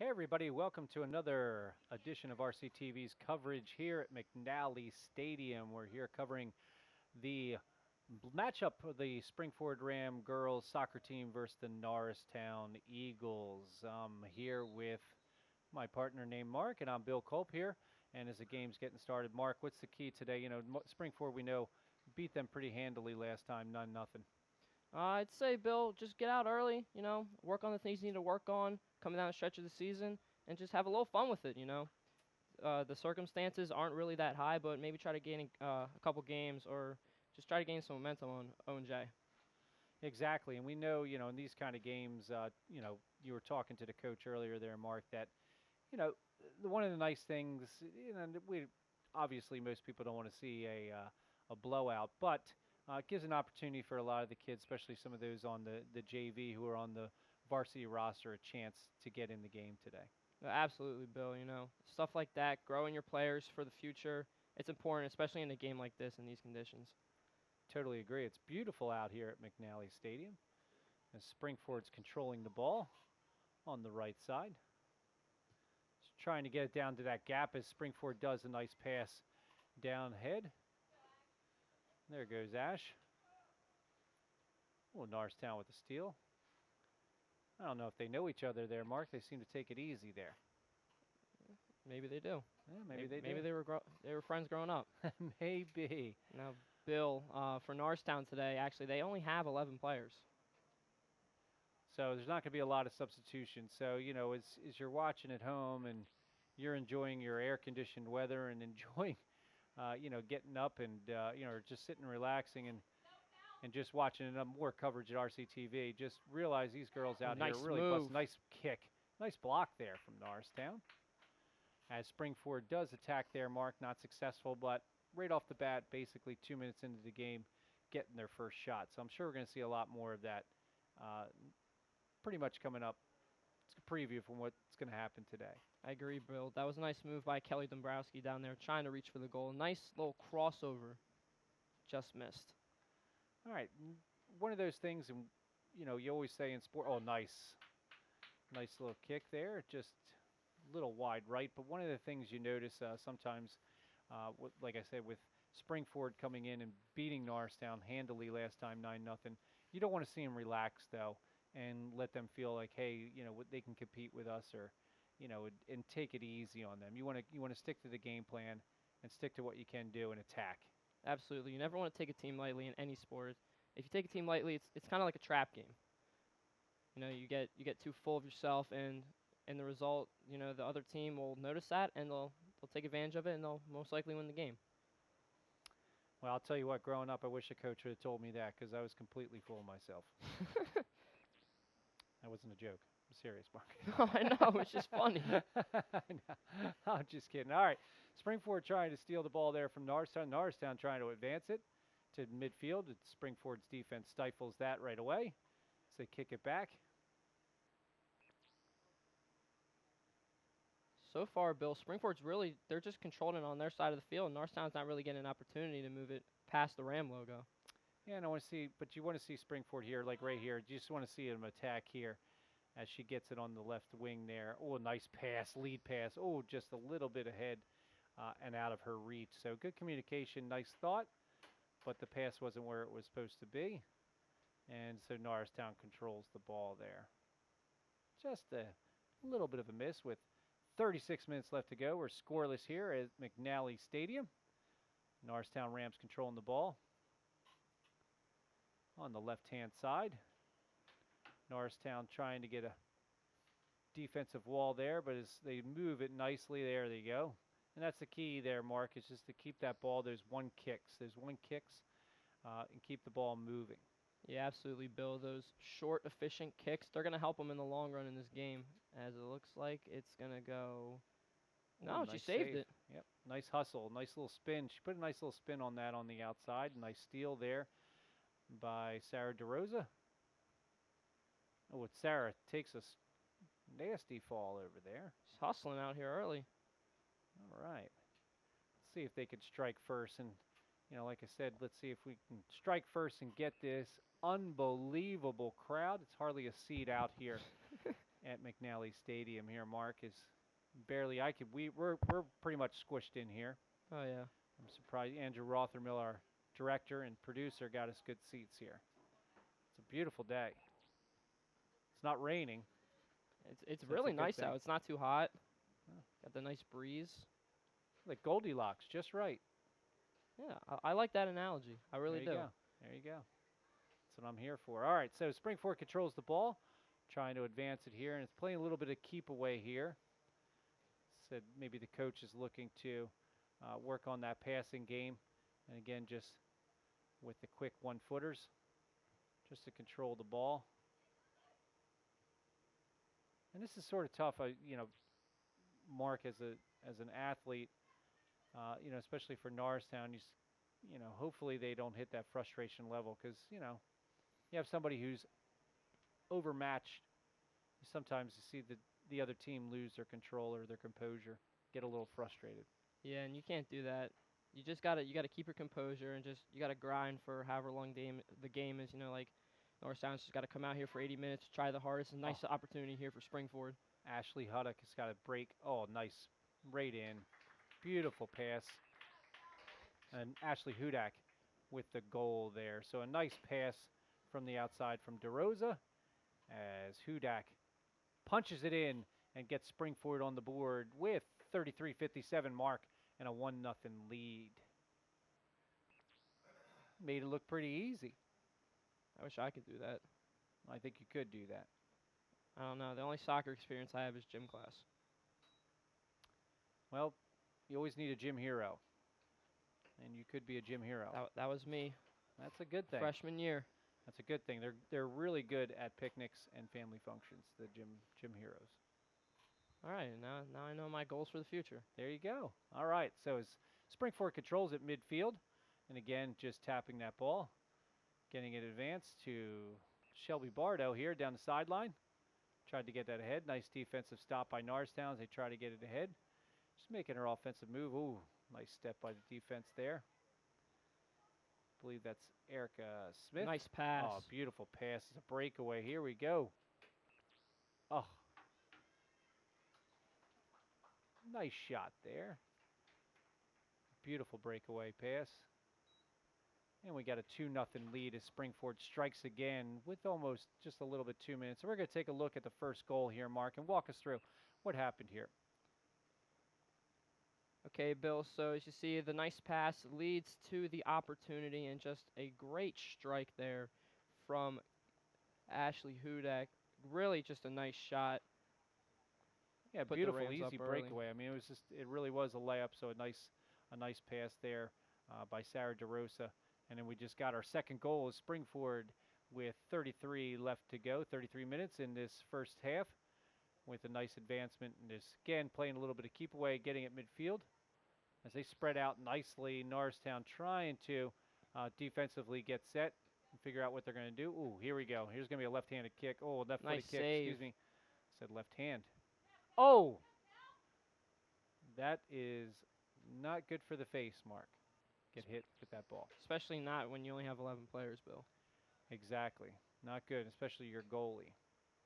Hey everybody, welcome to another edition of RCTV's coverage here at McNally Stadium. We're here covering the matchup of the Springford Ram girls soccer team versus the Norristown Eagles. I'm here with my partner named Mark, and I'm Bill Culp here. And as the game's getting started, Mark, what's the key today? Springford, we know, beat them pretty handily last time, 9-0. I'd say, Bill, just get out early, work on the things you need to work on coming down the stretch of the season, and just have a little fun with it. The circumstances aren't really that high, but maybe try to gain a couple games or just try to gain some momentum on O&J. Exactly, and we know, in these kind of games, you were talking to the coach earlier there, Mark, that one of the nice things, we obviously most people don't want to see a blowout, but it gives an opportunity for a lot of the kids, especially some of those on the JV who are on the varsity roster, a chance to get in the game today. Absolutely, Bill. Stuff like that, growing your players for the future, it's important, especially in a game like this in these conditions. Totally agree. It's beautiful out here at McNally Stadium, as Springford's controlling the ball on the right side. Just trying to get it down to that gap as Springford does a nice pass down ahead. There goes Ash. Oh, Norristown with the steal. I don't know if they know each other there, Mark. They seem to take it easy there. Maybe they do. Yeah, maybe they do. Maybe they were friends growing up. Maybe. Now, Bill, for Norristown today, actually, they only have 11 players. So there's not going to be a lot of substitution. So, as you're watching at home and you're enjoying your air-conditioned weather and enjoying, getting up and, or just sitting and relaxing and just watching more coverage at RCTV, just realize these girls out here Nice really move. nice kick. Nice block there from Norristown. As Springford does attack there, Mark, not successful, but right off the bat, basically 2 minutes into the game, getting their first shot. So I'm sure we're going to see a lot more of that pretty much coming up. It's a preview from what's going to happen today. I agree, Bill. That was a nice move by Kelly Dombrowski down there, trying to reach for the goal. Nice little crossover. Just missed. All right. One of those things, and you always say in sport, oh, nice. Nice little kick there. Just a little wide right. But one of the things you notice sometimes, like I said, with Springford coming in and beating Norristown handily last time, 9-0, you don't want to see them relax, though, and let them feel like, hey, they can compete with us, or, and take it easy on them. You want to stick to the game plan and stick to what you can do and attack. Absolutely. You never want to take a team lightly in any sport. If you take a team lightly, it's kind of like a trap game. You get too full of yourself, and the result, the other team will notice that, and they'll take advantage of it, and they'll most likely win the game. Well, I'll tell you what, growing up, I wish a coach would have told me that because I was completely full of myself. That wasn't a joke. I'm serious, Mark. No, I know. It's just funny. I'm just kidding. All right. Springford trying to steal the ball there from Norristown. Norristown trying to advance it to midfield. Springford's defense stifles that right away. So they kick it back. So far, Bill, Springford's really, they're just controlling it on their side of the field. Norristown's not really getting an opportunity to move it past the Ram logo. Yeah, and I want to see, but you want to see Springford here, like right here. You just want to see them attack here as she gets it on the left wing there. Oh, nice pass, lead pass. Oh, just a little bit ahead and out of her reach. So good communication, nice thought, but the pass wasn't where it was supposed to be. And so Norristown controls the ball there. Just a little bit of a miss with 36 minutes left to go. We're scoreless here at McNally Stadium. Norristown Rams controlling the ball on the left-hand side. Norristown trying to get a defensive wall there, but as they move it nicely, there they go. And that's the key there, Mark, is just to keep that ball, those one kicks, and keep the ball moving. Yeah, absolutely, Bill. Those short, efficient kicks, they're going to help them in the long run in this game, as it looks like it's going to go. No, she saved it. Yep, nice hustle, nice little spin. She put a nice little spin on that on the outside. Nice steal there by Sarah DeRosa. Oh, Sarah takes a nasty fall over there. She's hustling out here early. All right. Let's see if they could strike first. And, like I said, let's see if we can strike first and get this unbelievable crowd. It's hardly a seat out here at McNally Stadium here. Mark is barely. We're pretty much squished in here. Oh yeah. I'm surprised Andrew Rothermill, our director and producer, got us good seats here. It's a beautiful day. It's not raining. It's So that's a really good nice thing. out. It's not too hot. Oh. Got the nice breeze. Like Goldilocks, just right. Yeah, I like that analogy. I really There you do. go. There you go. That's what I'm here for. All right, so Springford controls the ball, trying to advance it here, and it's playing a little bit of keep away here. Said maybe the coach is looking to work on that passing game, and again, just with the quick 1-footers, just to control the ball. And this is sort of tough. Mark as an athlete, especially for Norristown, hopefully they don't hit that frustration level because you have somebody who's overmatched. Sometimes you see the other team lose their control or their composure, get a little frustrated. Yeah, and you can't do that. You gotta keep your composure and just you gotta grind for however long the game is. Like Norristown's just gotta come out here for 80 minutes, try the hardest. A nice opportunity here for Springford. Ashley Huddock has got a break. Oh, nice, right in, beautiful pass, and Ashley Hudak with the goal there. So a nice pass from the outside from DeRosa as Hudak punches it in and gets Springford on the board with 33:57 mark and a 1-0 lead. Made it look pretty easy. I wish I could do that. I think you could do that. I don't know. The only soccer experience I have is gym class. Well, you always need a gym hero, and you could be a gym hero. That was me. That's a good thing. Freshman year. That's a good thing. They're really good at picnics and family functions. The gym heroes. All right, now I know my goals for the future. There you go. All right. So as Springford controls at midfield, and again just tapping that ball, getting it advanced to Shelby Bardo here down the sideline. Tried to get that ahead. Nice defensive stop by Norristown as they try to get it ahead. Just making her offensive move. Ooh, nice step by the defense there. I believe that's Erica Smith. Nice pass. Oh, beautiful pass. It's a breakaway. Here we go. Oh, nice shot there. Beautiful breakaway pass. And we got a 2-0 lead as Springford strikes again with almost just a little bit 2 minutes. So we're going to take a look at the first goal here, Mark, and walk us through what happened here. Okay, Bill, so as you see, the nice pass leads to the opportunity and just a great strike there from Ashley Hudak. Really just a nice shot. Yeah, Put beautiful, the Rams easy up breakaway. I mean, it really was a layup, so a nice pass there by Sarah DeRosa. And then we just got our second goal as Springford with 33 left to go, 33 minutes in this first half with a nice advancement. And just, again, playing a little bit of keep away, getting at midfield. As they spread out nicely, Norristown trying to defensively get set and figure out what they're going to do. Ooh, here we go. Here's going to be a left-handed kick. Oh, left-footed Nice kick. save. Excuse me. Said left hand. Oh! That is not good for the face, Mark. Get hit with that ball. Especially not when you only have 11 players, Bill. Exactly. Not good, especially your goalie.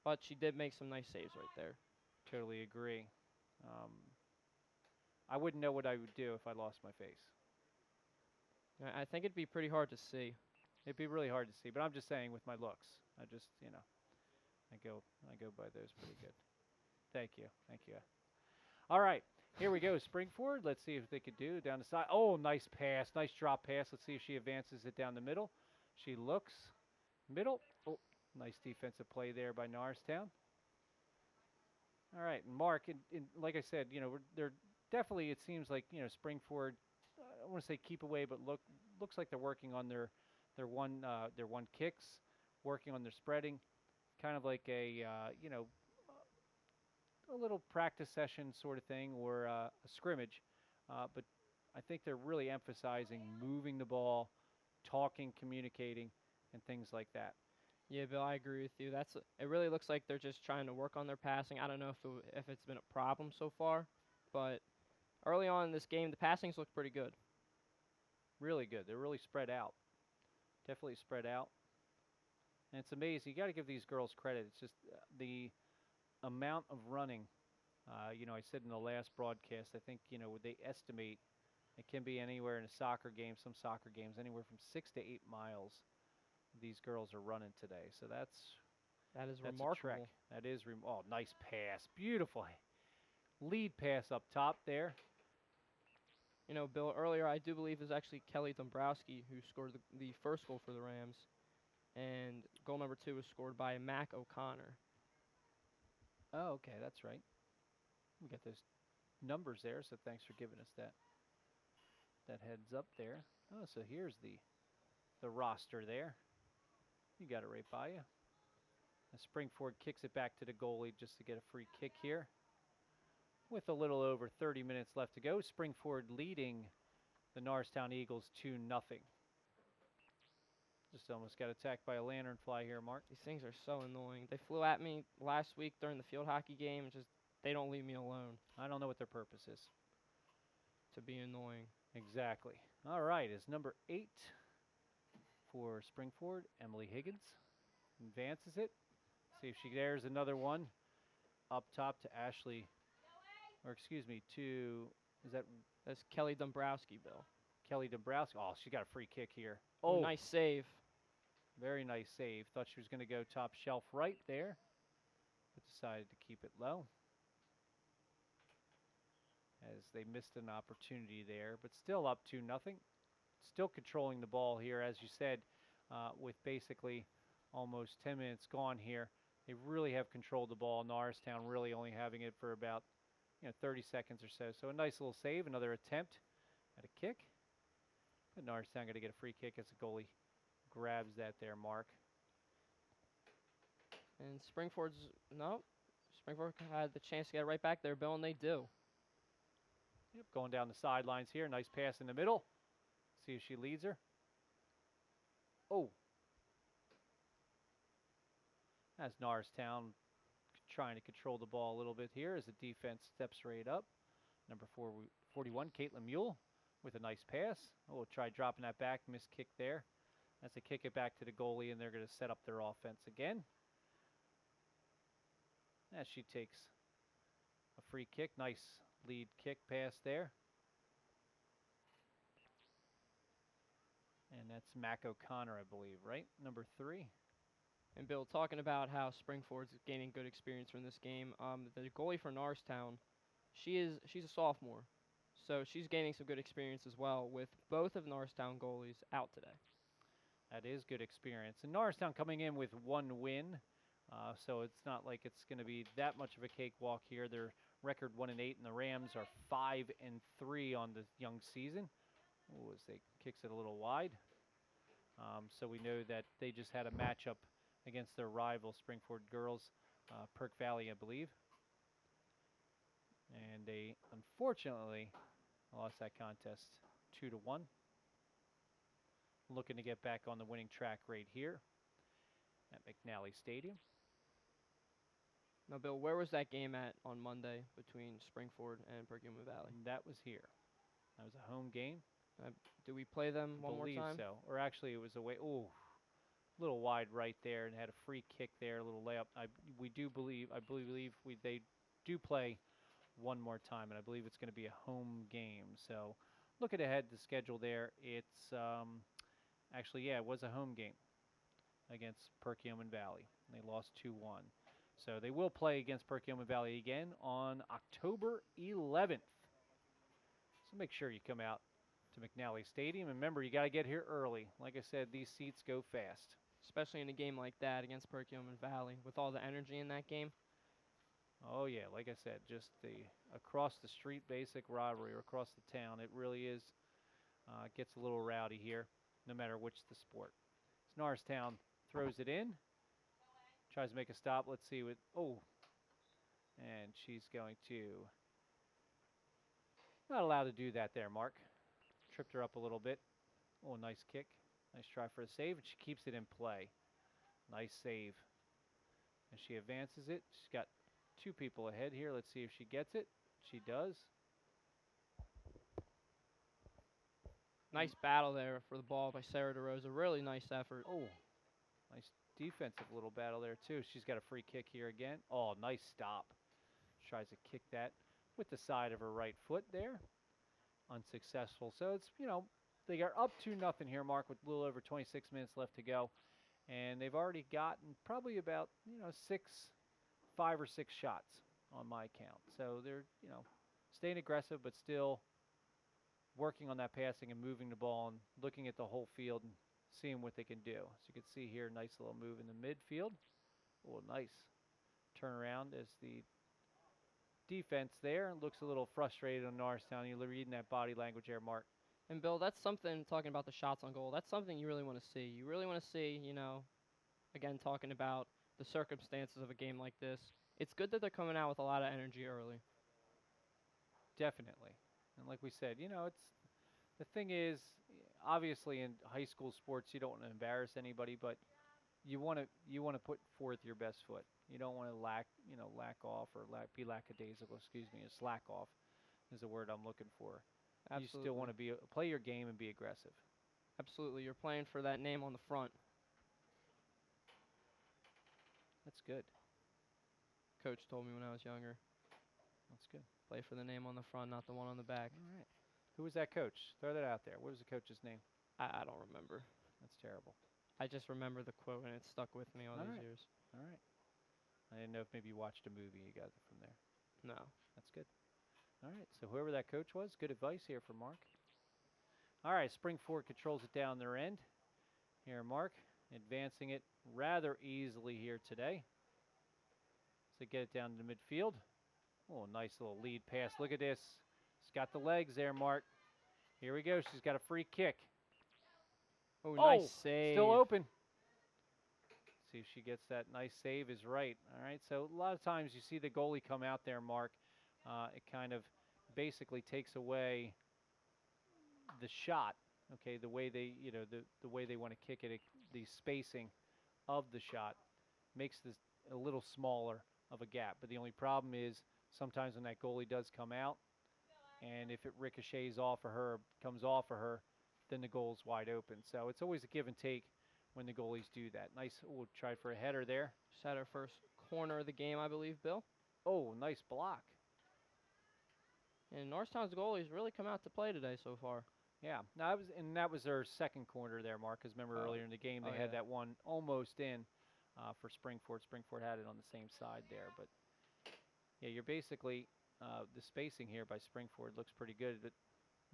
But she did make some nice saves right there. Totally agree. I wouldn't know what I would do if I lost my face. I think it'd be pretty hard to see. It'd be really hard to see, but I'm just saying with my looks. I just, I go by those pretty good. Thank you. All right, here we go. Springford. Let's see if they could do down the side. Oh, nice pass. Nice drop pass. Let's see if she advances it down the middle. She looks. Middle. Oh, nice defensive play there by Norristown. All right, and Mark, like I said, they're definitely, it seems like, Springford, I don't want to say keep away, but looks like they're working on their one kicks, working on their spreading, kind of like a little practice session sort of thing or a scrimmage. But I think they're really emphasizing moving the ball, talking, communicating, and things like that. Yeah, Bill, I agree with you. It really looks like they're just trying to work on their passing. I don't know if it's been a problem so far, but early on in this game, the passings looked pretty good. Really good. They're really spread out. Definitely spread out. And it's amazing. You got to give these girls credit. It's just amount of running. I said in the last broadcast, I think, they estimate it can be anywhere in a soccer game, some soccer games, anywhere from 6 to 8 miles these girls are running today. So That is that's a trek. remarkable. That is oh, nice pass, beautiful lead pass up top there. Bill, earlier I do believe it was actually Kelly Dombrowski who scored the first goal for the Rams, and goal number 2 was scored by Mac O'Connor. Oh, okay, that's right. We got those numbers there, so thanks for giving us that heads up there. Oh, so here's the roster there. You got it right by you. Springford kicks it back to the goalie just to get a free kick here. With a little over 30 minutes left to go, Springford leading the Norristown Eagles 2-0. Just almost got attacked by a lanternfly here, Mark. These things are so annoying. They flew at me last week during the field hockey game. They don't leave me alone. I don't know what their purpose is. To be annoying. Exactly. All right, is number 8 for Springford, Emily Higgins. Advances it. See if there's another one up top to Ashley, or excuse me, That's Kelly Dombrowski, Bill. Kelly Dombrowski. Oh, she got a free kick here. Oh, nice save. Very nice save. Thought she was going to go top shelf right there, but decided to keep it low as they missed an opportunity there, but still up 2-0. Still controlling the ball here, as you said, with basically almost 10 minutes gone here. They really have controlled the ball. Norristown really only having it for about 30 seconds or so. So a nice little save, another attempt at a kick. But Norristown going to get a free kick as the goalie grabs that there, Mark. And Springford had the chance to get it right back there, Bill, and they do. Yep, going down the sidelines here. Nice pass in the middle. See if she leads her. Oh. As Norristown trying to control the ball a little bit here as the defense steps right up. Number 41, Caitlin Mule with a nice pass. Oh, we'll try dropping that back. Missed kick there. As they kick it back to the goalie, and they're going to set up their offense again. As she takes a free kick. Nice lead kick pass there. And that's Mac O'Connor, I believe, right? Number 3. And Bill, talking about how Springford's gaining good experience from this game, the goalie for Norristown, she's a sophomore, so she's gaining some good experience as well with both of Norristown goalies out today. That is good experience. And Norristown coming in with 1 win, so it's not like it's going to be that much of a cakewalk here. Their record 1-8, and the Rams are 5-3 on the young season. Ooh, as they kicks it a little wide. So we know that they just had a matchup against their rival, Springford girls, Perk Valley, I believe. And they unfortunately lost that contest 2-1. Looking to get back on the winning track right here at McNally Stadium. Now, Bill, where was that game at on Monday between Springford and Perkiomen Valley? That was here. That was a home game. Do we play them one more time? I believe so. Or actually, it was away. Ooh, a little wide right there, and had a free kick there, a little layup. I believe they do play one more time, and I believe it's going to be a home game. So, looking ahead the schedule there, it's actually, yeah, it was a home game against Perkiomen Valley. They lost 2-1. So they will play against Perkiomen Valley again on October 11th. So make sure you come out to McNally Stadium. And remember, you got to get here early. Like I said, these seats go fast. Especially in a game like that against Perkiomen Valley with all the energy in that game. Oh, yeah, like I said, just the across the street basic rivalry or across the town. It really is, gets a little rowdy here, no matter which the sport. So Norristown throws it in, tries to make a stop. Let's see what, and she's going to, not allowed to do that there, Mark. Tripped her up a little bit. Oh, nice kick. Nice try for a save, and she keeps it in play. Nice save. And she advances it. She's got 2 people ahead here. Let's see if she gets it. She does. Nice battle there for the ball by Sarah DeRosa. Really nice effort. Oh, nice defensive little battle there too. She's got a free kick here again. Oh, nice stop. Tries to kick that with the side of her right foot there. Unsuccessful. So it's, they are up 2-0 here, Mark, with a little over 26 minutes left to go. And they've already gotten probably about, 5 or 6 shots on my count. So they're, staying aggressive, but still working on that passing and moving the ball and looking at the whole field and seeing what they can do. So you can see here, nice little move in the midfield. Oh, nice turnaround as the defense there looks a little frustrated on Norristown. You're reading that body language there, Mark. And Bill, that's something, talking about the shots on goal, that's something you really want to see. You really want to see, again, talking about the circumstances of a game like this. It's good that they're coming out with a lot of energy early. Definitely. And like we said, it's the thing is, obviously in high school sports you don't want to embarrass anybody, but you want to put forth your best foot. You don't want to lack off or be lackadaisical. Excuse me, slack off is the word I'm looking for. You still Absolutely. want to play your game and be aggressive. Absolutely. You're playing for that name on the front. That's good. Coach told me when I was younger, That's good. play for the name on the front, not the one on the back. All right. Who was that coach? Throw that out there. What was the coach's name? I don't remember. That's terrible. I just remember the quote, and it stuck with me all All these right. years. All right. I didn't know if maybe you watched a movie. You got it from there. No. That's good. All right. So whoever that coach was, good advice here from Mark. All right. Springford controls it down their end. Here, Mark, advancing it rather easily here today. So get it down to the midfield. Oh, nice little lead pass. Look at this. She's got the legs there, Mark. Here we go. She's got a free kick. Oh, nice save. Still open. See if she gets that. Nice save is right. All right. So a lot of times you see the goalie come out there, Mark. It kind of basically takes away the shot. Okay, the way they, the way they want to kick it, the spacing of the shot makes this a little smaller of a gap. But the only problem is sometimes when that goalie does come out, and if it ricochets off of her, comes off of her, then the goal's wide open. So it's always a give and take when the goalies do that. Nice. We'll try for a header there. Just had our first corner of the game, I believe, Bill. Oh, nice block. And Norristown's goalies really come out to play today so far. Yeah, that was their second corner there, Mark. Because remember earlier in the game they had that one almost in for Springford. Springford had it on the same side there, but yeah, you're basically the spacing here by Springford looks pretty good, but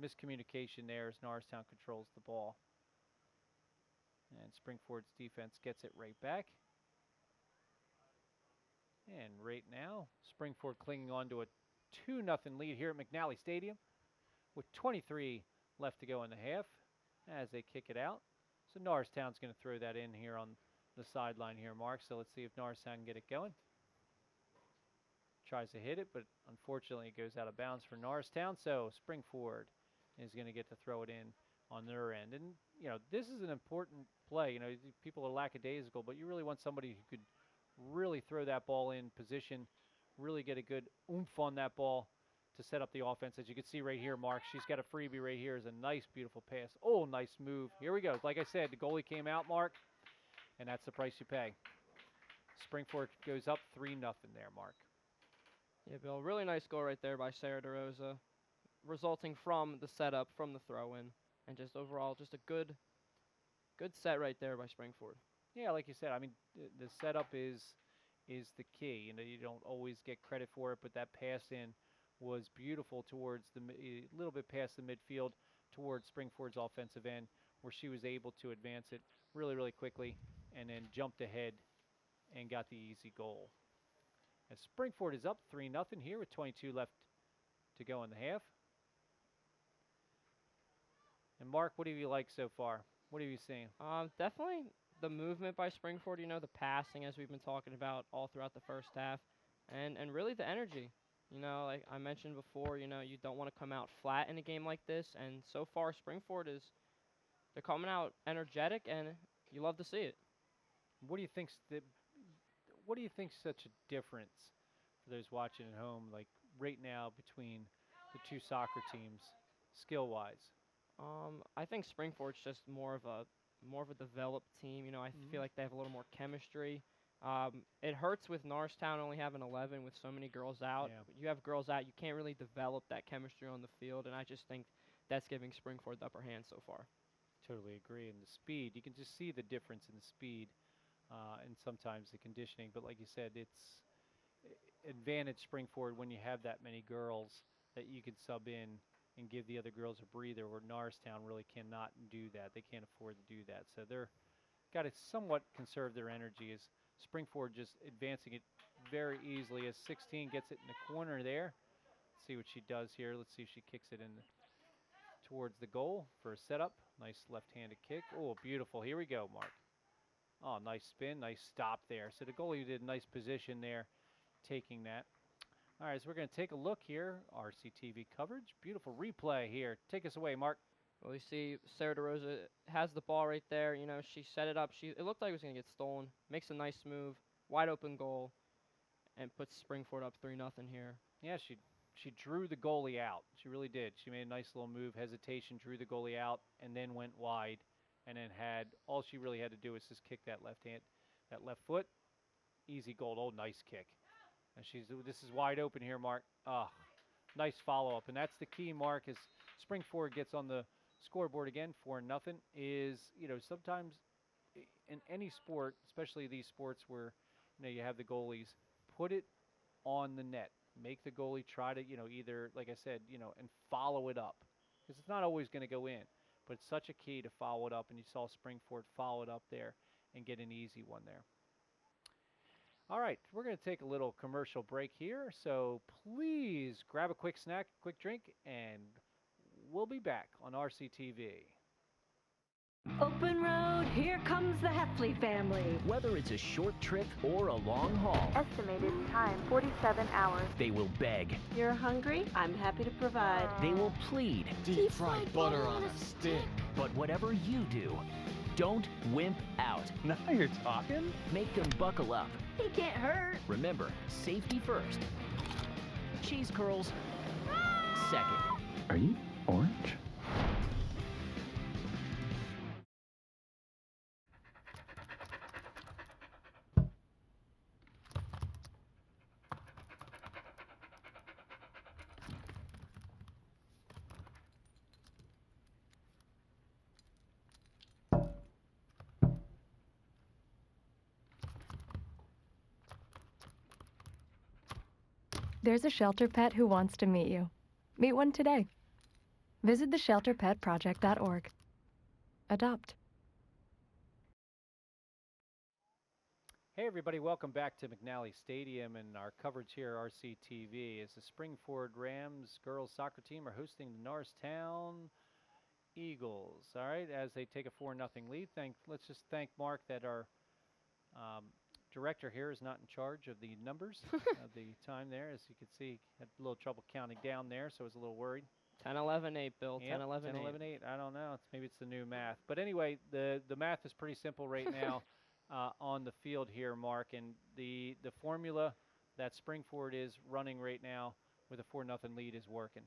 miscommunication there as Norristown controls the ball, and Springford's defense gets it right back. And right now, Springford clinging on to a 2-0 lead here at McNally Stadium with 23 left to go in the half as they kick it out. So Norristown's going to throw that in here on the sideline here, Mark. So let's see if Norristown can get it going. Tries to hit it, but unfortunately it goes out of bounds for Norristown. So Springford is going to get to throw it in on their end. And, this is an important play. People are lackadaisical, but you really want somebody who could really throw that ball in position, really get a good oomph on that ball to set up the offense. As you can see right here, Mark, she's got a freebie right here. Is a nice, beautiful pass. Oh, nice move. Here we go. Like I said, the goalie came out, Mark, and that's the price you pay. Springford goes up 3-0 there, Mark. Yeah, Bill, really nice goal right there by Sarah DeRosa, resulting from the setup, from the throw-in, and just overall just a good set right there by Springford. Yeah, like you said, I mean, the setup is the key. You don't always get credit for it, but that pass in was beautiful towards a little bit past the midfield towards Springford's offensive end, where she was able to advance it really, really quickly and then jumped ahead and got the easy goal. As Springford is up 3-0 here with 22 left to go in the half. And Mark, what have you liked so far? What have you seen? Definitely the movement by Springford, the passing as we've been talking about all throughout the first half, and really the energy. Like I mentioned before, you don't want to come out flat in a game like this, and so far Springford they're coming out energetic, and you love to see it. What do you think's such a difference for those watching at home, like right now between the two soccer teams, skill-wise? I think Springford's just more of a more of a developed team. You know, I Hmm. feel like they have a little more chemistry. It hurts with Norristown only having 11 with so many girls out. Yeah, You have girls out, you can't really develop that chemistry on the field, and I just think that's giving Springford the upper hand so far. totally agree. And the speed, you can just see the difference in the speed and sometimes the conditioning. But like you said, it's advantage spring forward when you have that many girls that you can sub in and give the other girls a breather. Where Norristown really cannot do that. They can't afford to do that. So they're got to somewhat conserve their energy. As Springford just advancing it very easily as 16 gets it in the corner there. Let's see what she does here. Let's see if she kicks it in towards the goal for a setup. Nice left-handed kick. Oh, beautiful. Here we go, Mark. Oh, nice spin, nice stop there. So the goalie did a nice position there, taking that. All right, so we're going to take a look here. RCTV coverage. Beautiful replay here. Take us away, Mark. Well, you see, Sarah DeRosa has the ball right there. You know, she set it up. It looked like it was gonna get stolen. Makes a nice move, wide open goal, and puts Springford up 3-0 here. Yeah, she drew the goalie out. She really did. She made a nice little move, hesitation, drew the goalie out, and then went wide, and then had all she really had to do was just kick that left hand, that left foot, easy goal. Oh, nice kick. And this is wide open here, Mark. Ah, nice follow up, and that's the key, Mark. As Springford gets on the scoreboard again, 4-0, is sometimes in any sport, especially these sports where you have the goalies, put it on the net. Make the goalie try to, either, like I said, and follow it up. Because it's not always going to go in. But it's such a key to follow it up. And you saw Springford follow it up there and get an easy one there. All right, we're going to take a little commercial break here. So please grab a quick snack, quick drink, and we'll be back on RCTV. Open road, here comes the Heffley family. Whether it's a short trip or a long haul, Estimated time 47 hours. they will beg, You're hungry? I'm happy to provide. they will plead. Deep fried butter on a stick. But whatever you do, don't wimp out. Now you're talking. Make them buckle up. He can't hurt. Remember, safety first. Cheese curls second. Are you orange? There's a shelter pet who wants to meet you. Meet one today. Visit theshelterpetproject.org. Adopt. Hey everybody, welcome back to McNally Stadium and our coverage here at RCTV as the Springford Rams girls soccer team are hosting the Norristown Eagles. All right, as they take a 4-0 lead. Let's just thank Mark that our um, director here is not in charge of the numbers of the time there. As you can see, had a little trouble counting down there, so I was a little worried. 10-11-8, Bill. Yep, 10-11-8. 10, 11, 8. I don't know. Maybe it's the new math. But anyway, the math is pretty simple right now on the field here, Mark. And the formula that Springford is running right now with a 4-0 lead is working.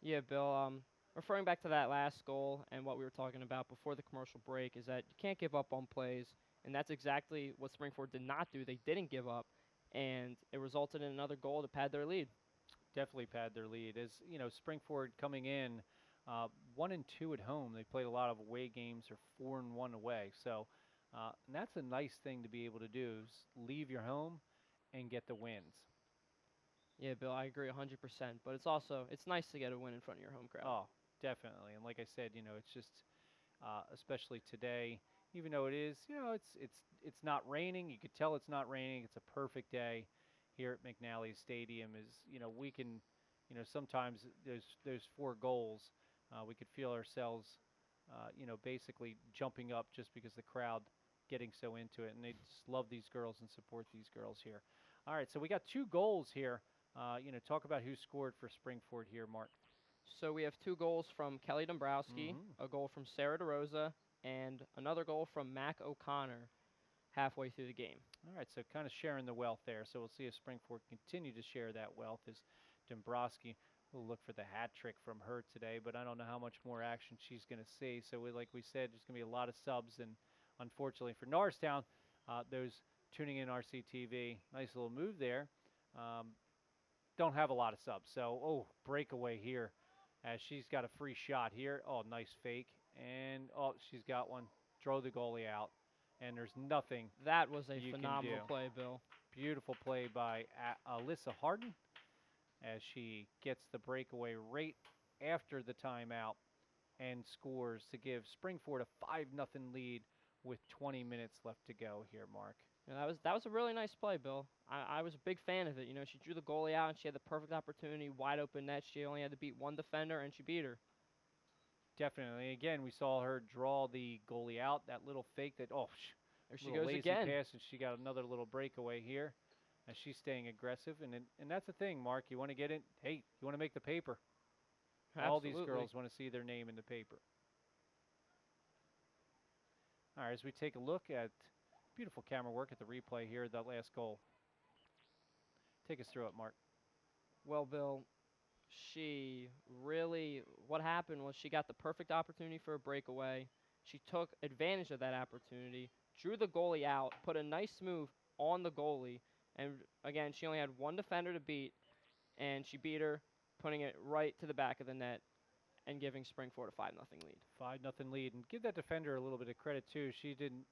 Yeah, Bill. Referring back to that last goal and what we were talking about before the commercial break is that you can't give up on plays, and that's exactly what Springford did not do. They didn't give up, and it resulted in another goal to pad their lead. Definitely pad their lead. As Springford coming in 1-2 at home. They played a lot of away games or 4-1 away. So and that's a nice thing to be able to do is leave your home and get the wins. Yeah, Bill, I agree 100%. But it's nice to get a win in front of your home crowd. Oh, definitely. And like I said, it's just especially today, even though it is, it's not raining. You could tell it's not raining. It's a perfect day here at McNally Stadium. Is we can, sometimes those 4 goals, we could feel ourselves, basically jumping up just because the crowd getting so into it, and they just love these girls and support these girls here. All right, so we got 2 goals here. Talk about who scored for Springford here, Mark. So we have 2 goals from Kelly Dombrowski, Mhm. a goal from Sarah DeRosa, and another goal from Mac O'Connor halfway through the game. All right, so kind of sharing the wealth there. So we'll see if Springford continue to share that wealth as Dombrowski We'll look for the hat trick from her today, but I don't know how much more action she's going to see. So, like we said, there's going to be a lot of subs, and unfortunately for Norristown, those tuning in RCTV, nice little move there. Um, don't have a lot of subs. So, breakaway here as she's got a free shot here. Oh, nice fake. And, she's got one. Throw the goalie out. And there's nothing That was a you can phenomenal do. play, Bill. Beautiful play by Alyssa Harden as she gets the breakaway right after the timeout and scores to give Springford a 5-0 lead with 20 minutes left to go here, Mark. Yeah, that was a really nice play, Bill. I was a big fan of it. You know, she drew the goalie out and she had the perfect opportunity, wide open net. She only had to beat one defender and she beat her. Definitely. Again, we saw her draw the goalie out. That little fake that, There she little goes lazy again. pass, and she got another little breakaway here. And she's staying aggressive. And that's the thing, Mark. You want to get in. Hey, you want to make the paper. All Absolutely. these girls want to see their name in the paper. All right, as we take a look at beautiful camera work at the replay here, that last goal. Take us through it, Mark. Well, Bill, what happened was she got the perfect opportunity for a breakaway. She took advantage of that opportunity, drew the goalie out, put a nice move on the goalie, and again, she only had one defender to beat, and she beat her, putting it right to the back of the net and giving Springford a 5-0 lead. 5-0 lead. And give that defender a little bit of credit, too. She didn't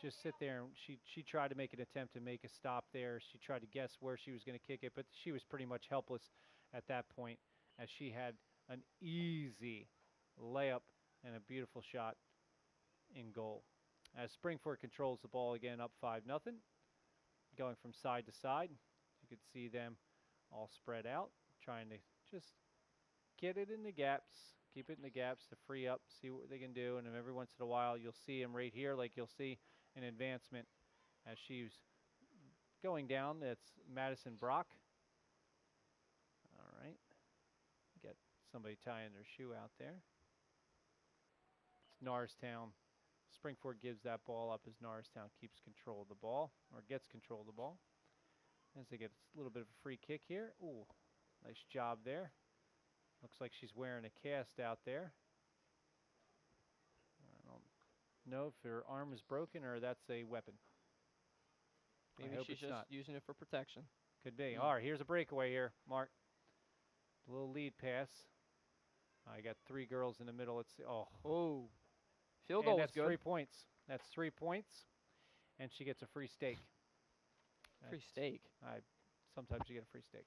just sit there. And she tried to make an attempt to make a stop there. She tried to guess where she was going to kick it, but she was pretty much helpless at that point as she had an easy layup and a beautiful shot in goal. As Springford controls the ball again, up 5-0, going from side to side. You could see them all spread out, trying to just get it in the gaps, keep it in the gaps to free up, see what they can do. And then every once in a while, you'll see them right here, like you'll see an advancement as she's going down. That's Madison Brock. All right. Get somebody tying their shoe out there. It's Norristown. Springford gives that ball up as Norristown keeps control of the ball, or gets control of the ball. As they get a little bit of a free kick here. Ooh, nice job there. Looks like she's wearing a cast out there. I don't know if her arm is broken or that's a weapon. Maybe I hope she's it's just not. using it for protection. Could be. Mm. All right, here's a breakaway here, Mark. A little lead pass. I got three girls in the middle. Let's see. Oh, field And goal was that's good. 3 points. That's 3 points. And she gets a free steak. Free steak. Sometimes you get a free steak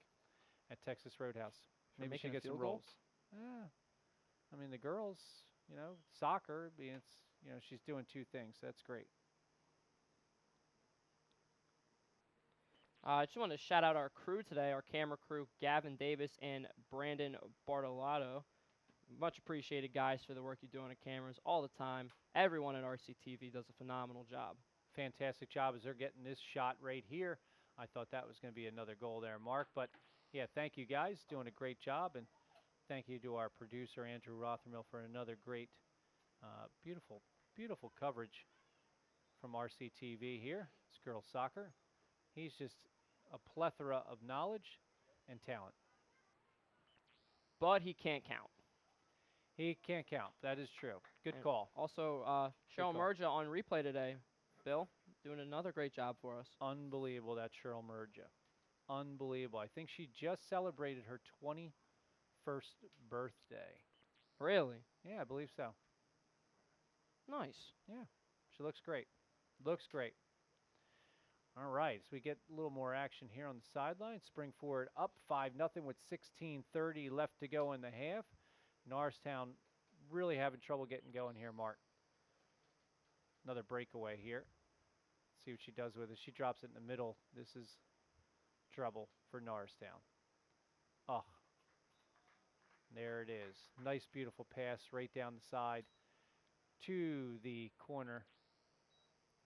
at Texas Roadhouse. For Maybe she making a gets some field goal? rolls. Yeah. I mean, the girls, soccer, she's doing two things. So that's great. I just want to shout out our crew today, our camera crew, Gavin Davis and Brandon Bartolotto. Much appreciated, guys, for the work you do on the cameras all the time. Everyone at RCTV does a phenomenal job. Fantastic job as they're getting this shot right here. I thought that was going to be another goal there, Mark. But, yeah, thank you, guys. Doing a great job. And thank you to our producer, Andrew Rothermill, for another great, beautiful, beautiful coverage from RCTV here. It's girls soccer. He's just a plethora of knowledge and talent. But he can't count. He can't count. That is true. Good And call. Also, Good Cheryl call. Merja on replay today. Bill, doing another great job for us. Unbelievable, that Cheryl Merja. Unbelievable. I think she just celebrated her 21st birthday. Really? Yeah, I believe so. Nice. Yeah, she looks great. Looks great. All right, so we get a little more action here on the sideline. Springford up 5-0 with 16:30 left to go in the half. Norristown really having trouble getting going here, Mark. Another breakaway here. See what she does with it. She drops it in the middle. This is trouble for Norristown. Oh, there it is. Nice, beautiful pass right down the side to the corner.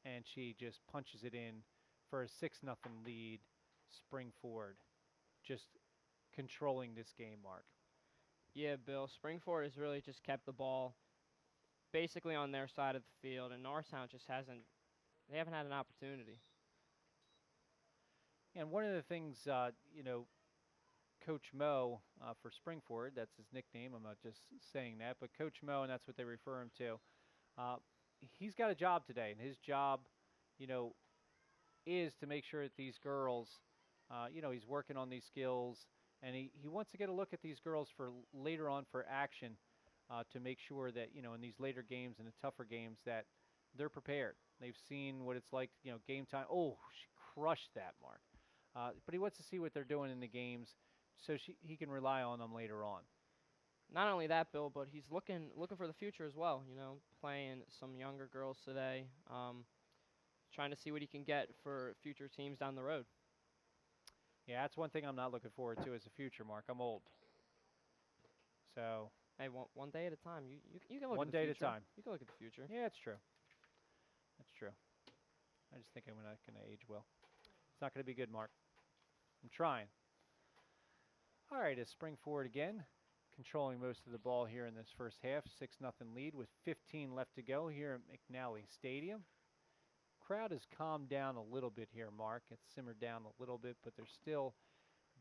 And she just punches it in for a 6-0 lead. Springford just controlling this game, Mark. Yeah, Bill. Springford has really just kept the ball basically on their side of the field, and Norristown just they haven't had an opportunity. And one of the things, Coach Mo for Springford. That's his nickname. I'm not just saying that, but Coach Mo, and that's what they refer him to. Uh, he's got a job today, and his job, you know, is to make sure that these girls, he's working on these skills, and he wants to get a look at these girls for later on for action, to make sure that in these later games and the tougher games that they're prepared. They've seen what it's like, game time. Oh, she crushed that, Mark. But he wants to see what they're doing in the games, so he can rely on them later on. Not only that, Bill, but he's looking for the future as well. Playing some younger girls today, trying to see what he can get for future teams down the road. Yeah, that's one thing I'm not looking forward to as a future, Mark. I'm old. So Hey, one day at a time. You can look one at the day future. at a time. You can look at the future. Yeah, it's true. That's true. I just think I'm not going to age well. It's not going to be good, Mark. I'm trying. All right, as spring forward again, controlling most of the ball here in this first half. 6-0 lead with 15 left to go here at McNally Stadium. Crowd has calmed down a little bit here, Mark. It's simmered down a little bit, but they're still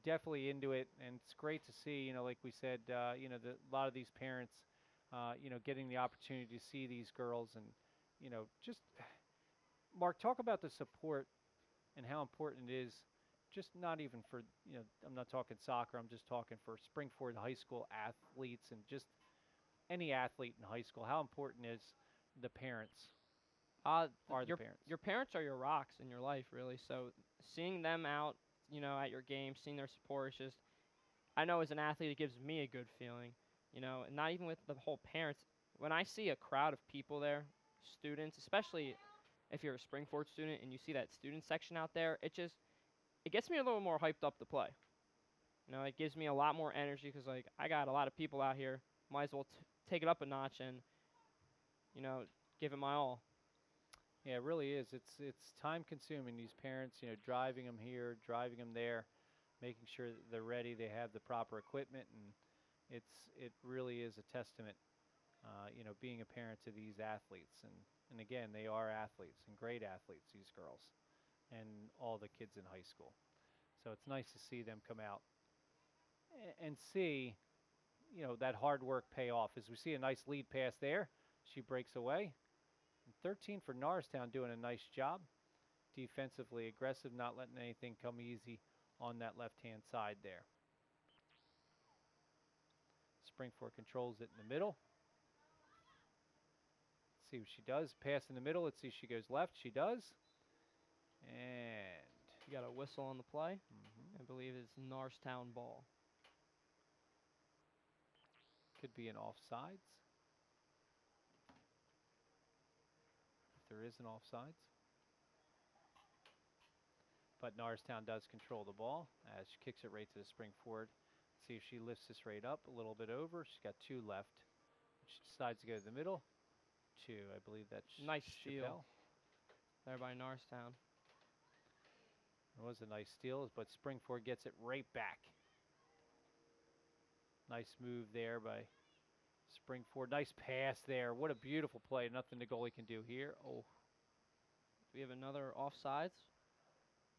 definitely into it, and it's great to see. Like we said, a lot of these parents, getting the opportunity to see these girls, and just Mark, talk about the support and how important it is. Just not even for I'm not talking soccer. I'm just talking for Springford High School athletes and just any athlete in high school. How important is the parents? Your parents? Your parents are your rocks in your life, really. So seeing them out, at your game, seeing their support is just, I know as an athlete, it gives me a good feeling. And not even with the whole parents. When I see a crowd of people there, students, especially if you're a Springford student and you see that student section out there, it gets me a little more hyped up to play. It gives me a lot more energy because, like, I got a lot of people out here. Might as well take it up a notch and, give it my all. Yeah, it really is. It's time consuming. These parents, driving them here, driving them there, making sure that they're ready, they have the proper equipment, and it really is a testament, being a parent to these athletes. And again, they are athletes and great athletes, these girls, and all the kids in high school. So it's nice to see them come out and see, that hard work pay off. As we see a nice lead pass there, she breaks away. 13 for Norristown, doing a nice job. Defensively aggressive, not letting anything come easy on that left-hand side there. Springford controls it in the middle. Let's see what she does. Pass in the middle. Let's see if she goes left. She does. And You got a whistle on the play. mm-hmm. I believe it's Norristown ball. Could be an offsides. If there is an offsides. But Norristown does control the ball as she kicks it right to the Springford. See if she lifts this right up a little bit over. She's got 2 left. She decides to go to the middle. 2, I believe that's Nice Chappelle. steal there by Norristown. It was a nice steal, but Springford gets it right back. Nice move there by Springford. Nice pass there. What a beautiful play. Nothing the goalie can do here. Oh, Do we have another offsides?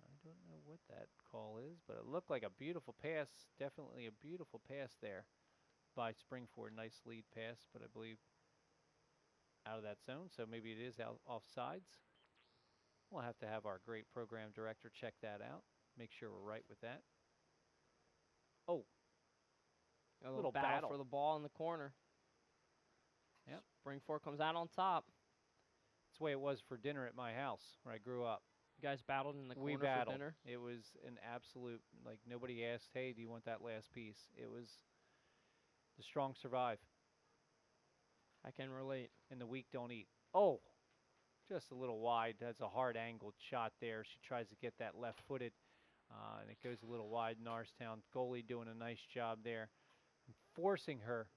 I don't know what that call is, but it looked like a beautiful pass. Definitely a beautiful pass there by Springford. Nice lead pass, but I believe out of that zone, so maybe it is offsides. We'll have to have our great program director check that out. Make sure we're right with that. Oh, A little battle for the ball in the corner. Yep. Springford comes out on top. That's the way it was for dinner at my house where I grew up. You guys battled in the corner We battled. for dinner. It was an absolute, like, nobody asked, hey, do you want that last piece? It was the strong survive I can relate. and the weak don't eat. Oh, just a little wide. That's a hard angled shot there. She tries to get that left-footed, and it goes a little wide. Norristown goalie doing a nice job there, forcing her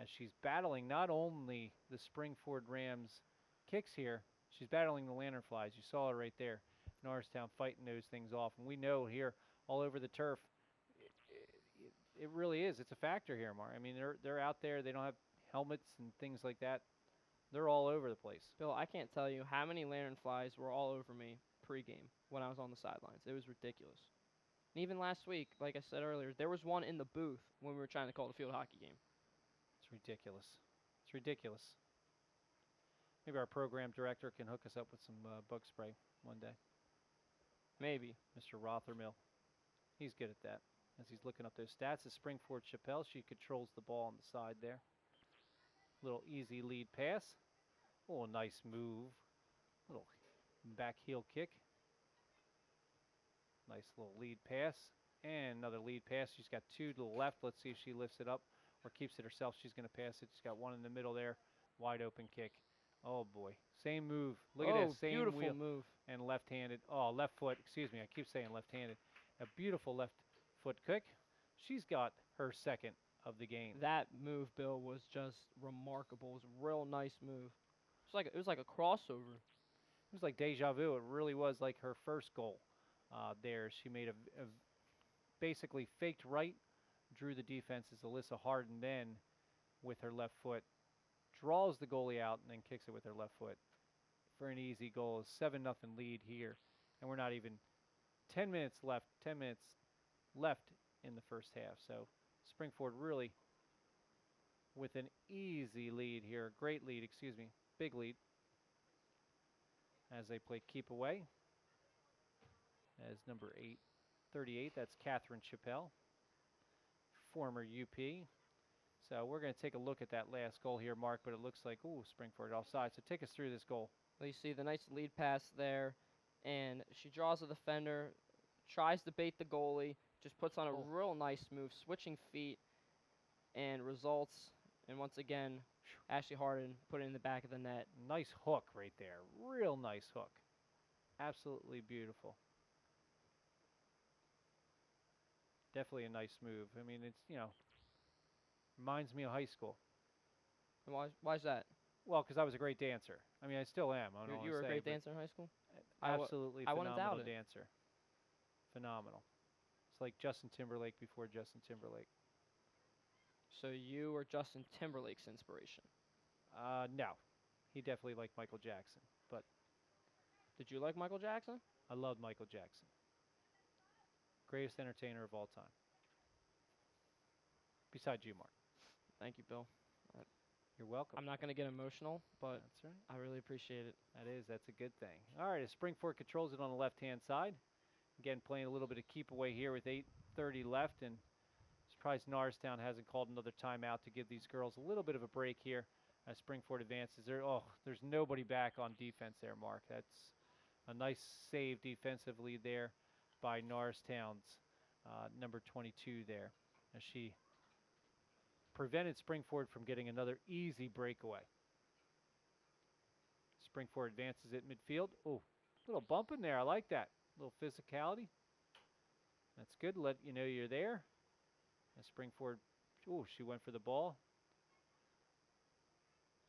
as she's battling not only the Springford Rams kicks here, she's battling the Lanternflies. You saw her right there. Norristown fighting those things off. And we know here all over the turf, it really is. It's a factor here, Mark. I mean, they're out there. They don't have helmets and things like that. They're all over the place. Bill, I can't tell you how many Lanternflies were all over me pregame when I was on the sidelines. It was ridiculous. And even last week, like I said earlier, there was one in the booth when we were trying to call the field hockey game. It's ridiculous. It's ridiculous. Maybe our program director can hook us up with some bug spray one day. Maybe. Mr. Rothermill. He's good at that. As he's looking up those stats, is Springford Chappelle. She controls the ball on the side there. Little easy lead pass. Oh, nice move. Little back heel kick. Nice little lead pass. And another lead pass. She's got two to the left. Let's see if she lifts it up or keeps it herself. She's going to pass it. She's got one in the middle there. Wide open kick. Oh, boy. Same move. Look at this. Same beautiful wheel. move. And left-handed. Oh, left foot. Excuse me. I keep saying left-handed. A beautiful left foot kick. She's got her second of the game. That move, Bill, was just remarkable. It was a real nice move. It was like a crossover. It was like deja vu. It really was like her first goal. There, she made a basically faked right, drew the defense as Alyssa Harden then with her left foot, draws the goalie out and then kicks it with her left foot for an easy goal. 7-0 lead here, and we're not even 10 minutes left. 10 minutes left in the first half. So Springford really with an easy lead here. Great lead, excuse me. Big lead as they play keep away. As number 38, that's Catherine Chappelle, former UP. So we're going to take a look at that last goal here, Mark, but it looks like, ooh, Springford offside. So take us through this goal. Well, you see the nice lead pass there, and she draws the defender, tries to bait the goalie, just puts on a real nice move, switching feet, and results. And once again, Ashley Harden put it in the back of the net. Nice hook right there. Real nice hook. Absolutely beautiful. Definitely a nice move. I mean, it's, reminds me of high school. And why's that? Well, because I was a great dancer. I mean, I still am. I don't You wanna were a say, great but dancer in high school? Absolutely I wouldn't phenomenal doubt it. dancer. Phenomenal. It's like Justin Timberlake before Justin Timberlake. So you were Justin Timberlake's inspiration. No. He definitely liked Michael Jackson, but Did you like Michael Jackson? I loved Michael Jackson. Greatest entertainer of all time. Besides you, Mark. Thank you, Bill. You're welcome. I'm not going to get emotional, but That's right. I really appreciate it. That's a good thing. All right, as Springford controls it on the left-hand side. Again, playing a little bit of keep away here with 8:30 left, and surprised Norristown hasn't called another timeout to give these girls a little bit of a break here as Springford advances. There's nobody back on defense there, Mark. That's a nice save defensively there by Norristown's number 22 there, as she prevented Springford from getting another easy breakaway. Springford advances it midfield. Oh, little bump in there. I like that. Little physicality. That's good. Let you know you're there. And Springford, she went for the ball.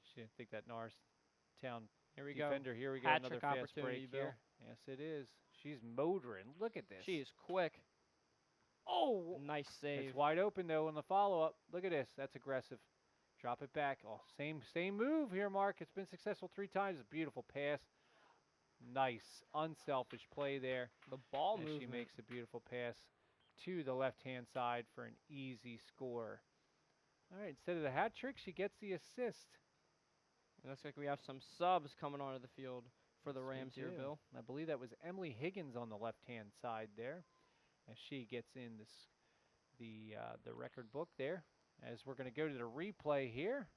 She didn't think that Norristown Here we defender. go. Here we go. Hat Another trick fast opportunity, break Bill. here. Yes, it is. She's motoring. Look at this. She is quick. Oh, Nice save. it's wide open though in the follow-up. Look at this. That's aggressive. Drop it back. Oh, same move here, Mark. It's been successful 3 times. A beautiful pass. Nice, unselfish play there. The ball And movement. she makes a beautiful pass to the left-hand side for an easy score. All right, instead of the hat trick, she gets the assist. It looks like we have some subs coming onto the field for the Yes, we Rams here, do. Bill. I believe that was Emily Higgins on the left-hand side there, as she gets in the record book there. As we're going to go to the replay here.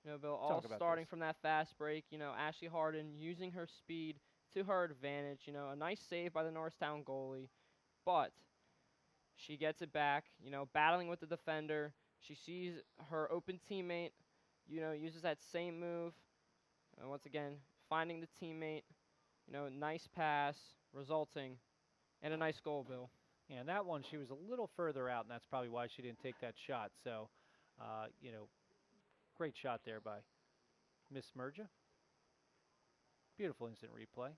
Bill, Talk all about starting this. from that fast break. Ashley Harden using her speed to her advantage. A nice save by the Norristown goalie, but she gets it back. Battling with the defender. She sees her open teammate. Uses that same move. Once again, finding the teammate. Nice pass, resulting in a nice goal, Bill. Yeah, and that one, she was a little further out, and that's probably why she didn't take that shot. So, great shot there by Miss Merja. Beautiful instant replay.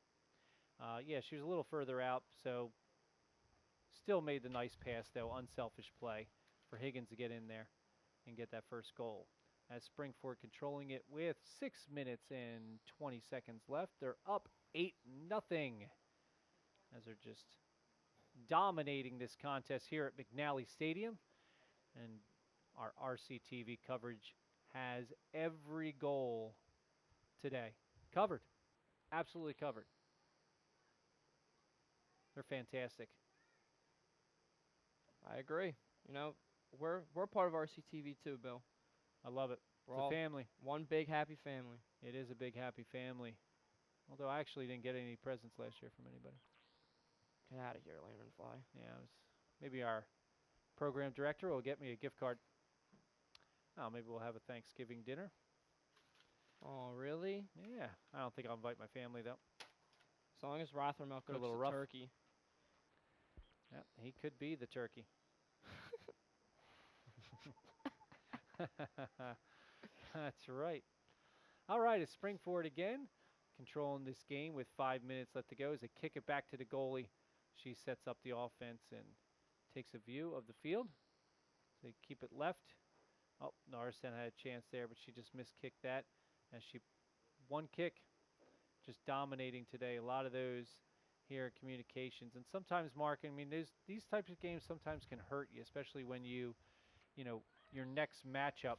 Yeah, she was a little further out, so still made the nice pass, though. Unselfish play for Higgins to get in there and get that first goal. As Springford controlling it with 6 minutes and 20 seconds left. They're up 8-0. As they're just dominating this contest here at McNally Stadium. And our RCTV coverage has every goal today covered. Absolutely covered. They're fantastic. I agree. You know, we're part of RCTV too, Bill. I love it. We're It's a all family. one big happy family. It is a big happy family. Although I actually didn't get any presents last year from anybody. Get out of here, Lanternfly. Yeah, maybe our program director will get me a gift card. Oh, maybe we'll have a Thanksgiving dinner. Oh, really? Yeah, I don't think I'll invite my family though. As long as Rothermel Go a cooks little the rough. turkey. Yep, he could be the turkey. That's right. All right, it's Springford again, controlling this game with 5 minutes left to go as they kick it back to the goalie. She sets up the offense and takes a view of the field. They keep it left. Oh, Norristown had a chance there, but she just miskicked that. And one kick, just dominating today. A lot of those here at communications. And sometimes, Mark, I mean, these types of games sometimes can hurt you, especially when you know, your next matchup,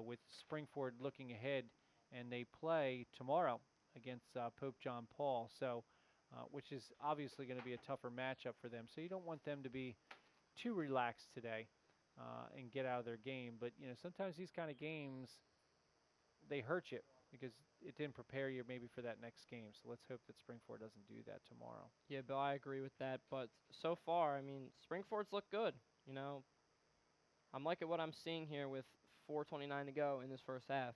with Springford looking ahead, and they play tomorrow against Pope John Paul. So, which is obviously going to be a tougher matchup for them. So you don't want them to be too relaxed today and get out of their game. But sometimes these kind of games, they hurt you because it didn't prepare you maybe for that next game. So let's hope that Springford doesn't do that tomorrow. Yeah, Bill, I agree with that. But so far, I mean, Springford's look good. You know, I'm liking what I'm seeing here with 4:29 to go in this first half.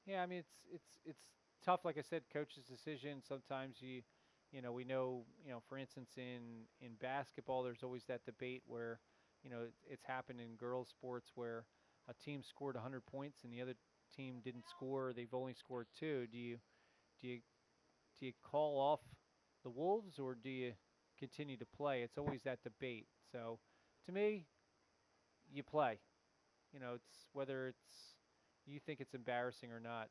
Yeah, I mean it's tough. Like I said, coach's decision. Sometimes we know, for instance, in basketball, there's always that debate where, it's happened in girls sports where a team scored 100 points and the other team didn't score. They've only scored 2. Do you do you call off the Wolves or do you continue to play? It's always that debate. So, to me, you play. It's whether you think it's embarrassing or not.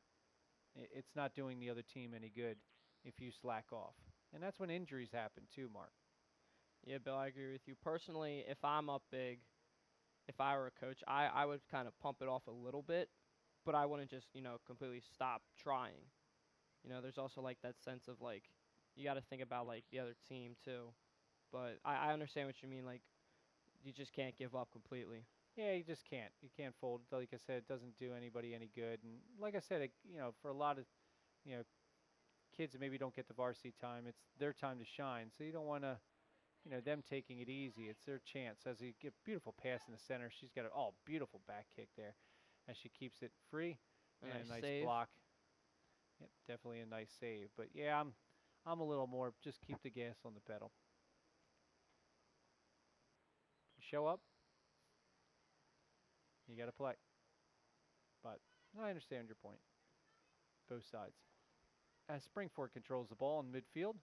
It's not doing the other team any good if you slack off. And that's when injuries happen too, Mark. Yeah, Bill, I agree with you. Personally, if I'm up big, if I were a coach, I would kind of pump it off a little bit, but I wouldn't just, completely stop trying. There's also like that sense of like you got to think about like the other team too. But I understand what you mean. Like you just can't give up completely. Yeah, you just can't. You can't fold. Like I said, it doesn't do anybody any good. And like I said, for a lot of, you know, kids that maybe don't get the varsity time, it's their time to shine. So you don't want to, them taking it easy. It's their chance. As you get beautiful pass in the center, she's got a beautiful back kick there, as she keeps it free and a nice save. block. Yep, definitely a nice save. But yeah, I'm a little more just keep the gas on the pedal. You show up, you got to play. But I understand your point. Both sides. As Springford controls the ball in midfield.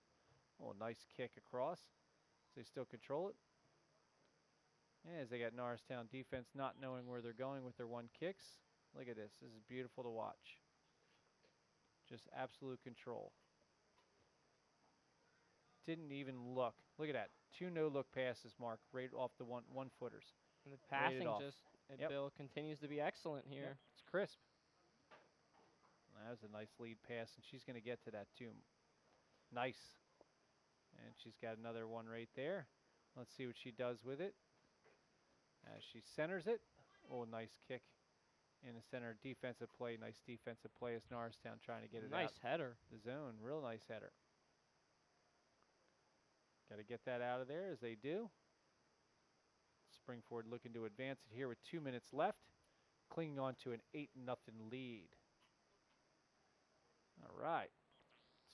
Oh, nice kick across. They still control it. As they got Norristown defense not knowing where they're going with their one kicks. Look at this. This is beautiful to watch. Just absolute control. Didn't even look. Look at that. 2 no-look passes, Mark, right off the one-footers. And the passing Yep. Bill continues to be excellent here. Yep, it's crisp. That was a nice lead pass, and she's going to get to that too. Nice. And she's got another one right there. Let's see what she does with it. As she centers it. Oh, nice kick in the center. Defensive play. Nice defensive play as Norristown trying to get it out. Nice header. The zone. Real nice header. Got to get that out of there as they do. Springford looking to advance it here with 2 minutes left. Clinging on to an 8-0 lead. All right.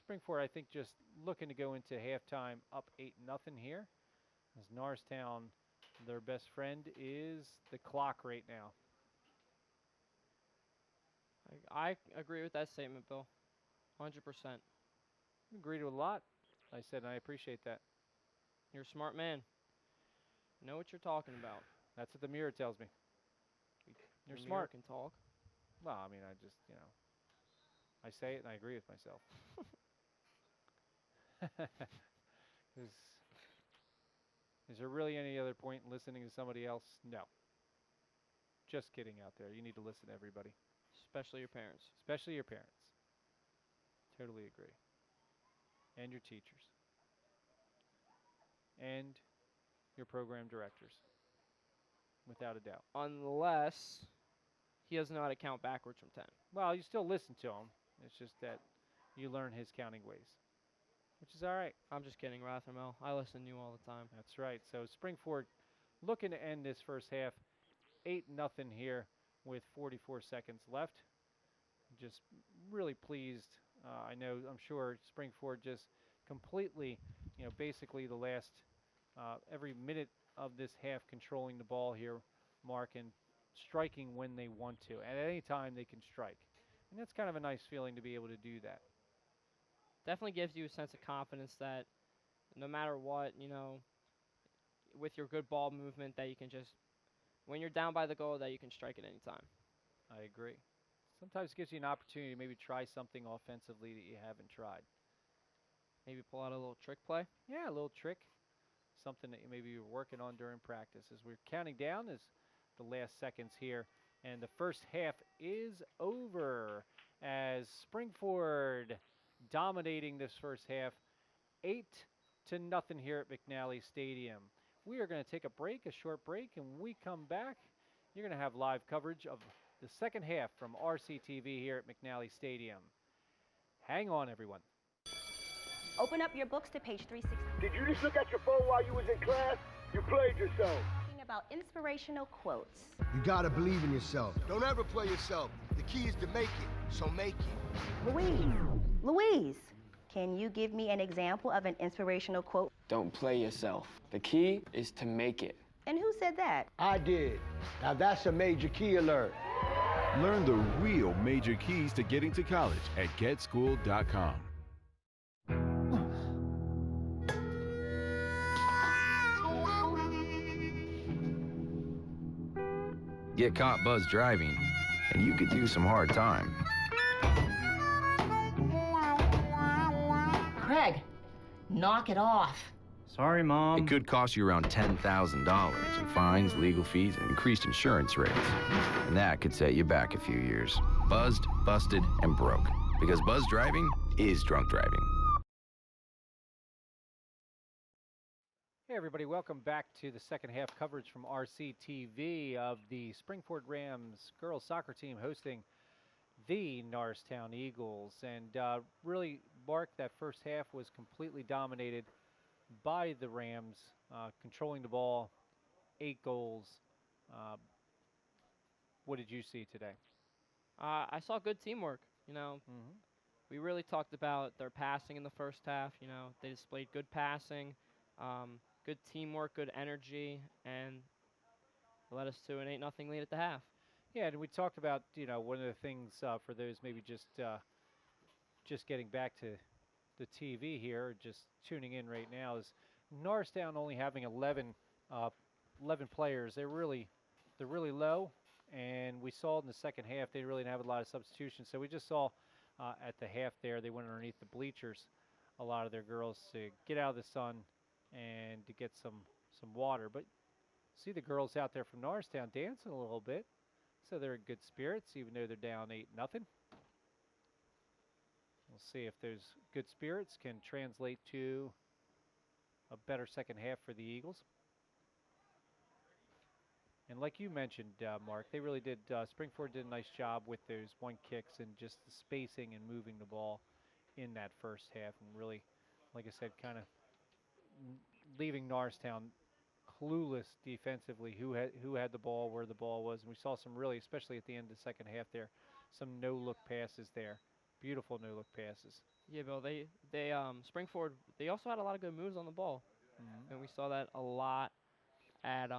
Springford, I think, just looking to go into halftime up 8-0 here. As Norristown, their best friend is the clock right now. I agree with that statement, Bill. 100%. Agree to a lot. I said, and I appreciate that. You're a smart man. You know what you're talking about. That's what the mirror tells me. You're The smart. mirror can talk. Well, I mean, I just, I say it and I agree with myself. Is there really any other point in listening to somebody else? No. Just kidding out there. You need to listen to everybody, Especially your parents. especially your parents. Totally agree. And your teachers. And your program directors. Without a doubt. Unless he doesn't know how to count backwards from 10. Well, you still listen to him. It's just that you learn his counting ways, which is all right. I'm just kidding, Rothermel. I listen to you all the time. That's right. So Springford looking to end this first half 8-0 here with 44 seconds left. Just really pleased. I'm sure Springford just completely, basically the last every minute of this half controlling the ball here, Mark, and striking when they want to. At any time they can strike. And that's kind of a nice feeling to be able to do that. Definitely gives you a sense of confidence that no matter what, with your good ball movement, that you can just, when you're down by the goal, that you can strike at any time. I agree. Sometimes it gives you an opportunity to maybe try something offensively that you haven't tried. Maybe pull out a little trick play. Yeah, a little trick. Something that you maybe were working on during practice. As we're counting down as the last seconds here. And the first half is over as Springford dominating this first half 8-0 here at McNally Stadium. We are going to take a short break, and when we come back, you're going to have live coverage of the second half from RCTV here at McNally Stadium. Hang on, everyone. Open up your books to page 360. Did you just look at your phone while you was in class? You played yourself. Talking about inspirational quotes. You gotta believe in yourself. Don't ever play yourself. The key is to make it, so make it. Louise, can you give me an example of an inspirational quote? Don't play yourself. The key is to make it. And who said that? I did. Now that's a major key alert. Learn the real major keys to getting to college at getschool.com. Get caught buzz driving, and you could do some hard time. Craig, knock it off. Sorry, Mom. It could cost you around $10,000 in fines, legal fees, and increased insurance rates. And that could set you back a few years. Buzzed, busted, and broke. Because buzz driving is drunk driving. Hey everybody, welcome back to the second half coverage from RCTV of the Springford Rams girls soccer team hosting the Norristown Eagles. And really, Mark, that first half was completely dominated by the Rams, controlling the ball, 8 goals. What did you see today? I saw good teamwork. We really talked about their passing in the first half. They displayed good passing. Good teamwork, good energy, and led us to an 8-0 lead at the half. Yeah, and we talked about, one of the things for those maybe just getting back to the TV here, just tuning in right now, is Norristown only having 11 players. They're really low, and we saw in the second half they really didn't have a lot of substitutions. So we just saw at the half there they went underneath the bleachers, a lot of their girls, to get out of the sun and to get some water. But see the girls out there from Norristown dancing a little bit, so they're in good spirits even though they're down 8-0. We'll see if those good spirits can translate to a better second half for the Eagles. And like you mentioned, Mark, they really did, Springford did a nice job with those one kicks and just the spacing and moving the ball in that first half, and really, like I said, kind of leaving Norristown clueless defensively, who had the ball, where the ball was. And we saw some really, especially at the end of the second half there, some no-look passes there. Beautiful no-look passes. Yeah, Bill, they Springford, they also had a lot of good moves on the ball. And we saw that a lot at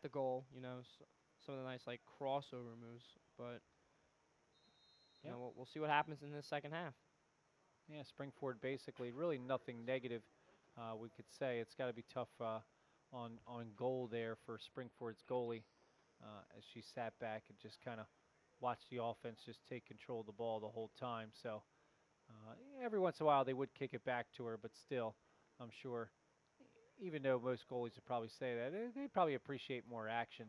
the goal, some of the nice crossover moves, but we'll see what happens in this second half. Yeah, Springford basically really nothing negative. We could say it's got to be tough on goal there for Springford's goalie as she sat back and just kind of watched the offense just take control of the ball the whole time. So every once in a while they would kick it back to her, but still I'm sure. Even though most goalies would probably say that, they probably appreciate more action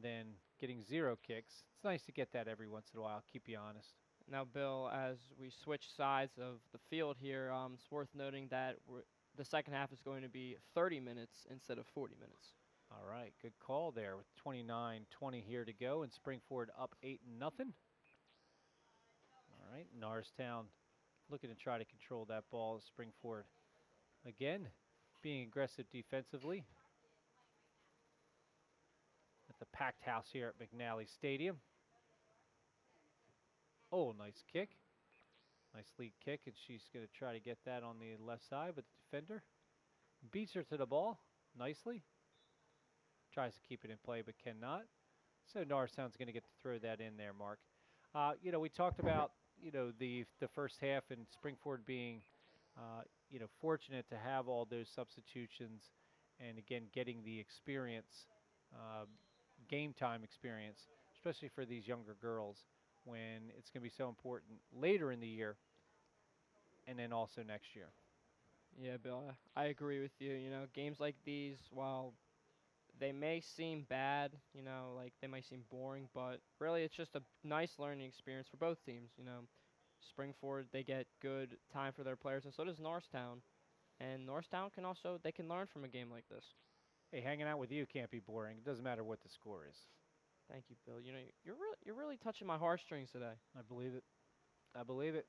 than getting 0 kicks. It's nice to get that every once in a while, keep you honest. Now, Bill, as we switch sides of the field here, it's worth noting that the second half is going to be 30 minutes instead of 40 minutes. All right, good call there with 29:20 here to go, and Springford up 8-0. All right, Norristown looking to try to control that ball. Springford again being aggressive defensively at the packed house here at McNally Stadium. Oh, nice kick. Nice lead kick, and she's going to try to get that on the left side, but the defender beats her to the ball nicely. Tries to keep it in play, but cannot. So Norristown's going to get to throw that in there, Mark. We talked about, the first half and Springford being, fortunate to have all those substitutions and, again, getting the experience, game time experience, especially for these younger girls when it's going to be so important later in the year and then also next year. Yeah, Bill, I agree with you. Games like these, while they may seem bad, like they might seem boring, but really it's just a nice learning experience for both teams. Springford, they get good time for their players, and so does Norristown. And Norristown they can learn from a game like this. Hey, hanging out with you can't be boring. It doesn't matter what the score is. Thank you, Bill. You're really touching my heartstrings today. I believe it. I believe it.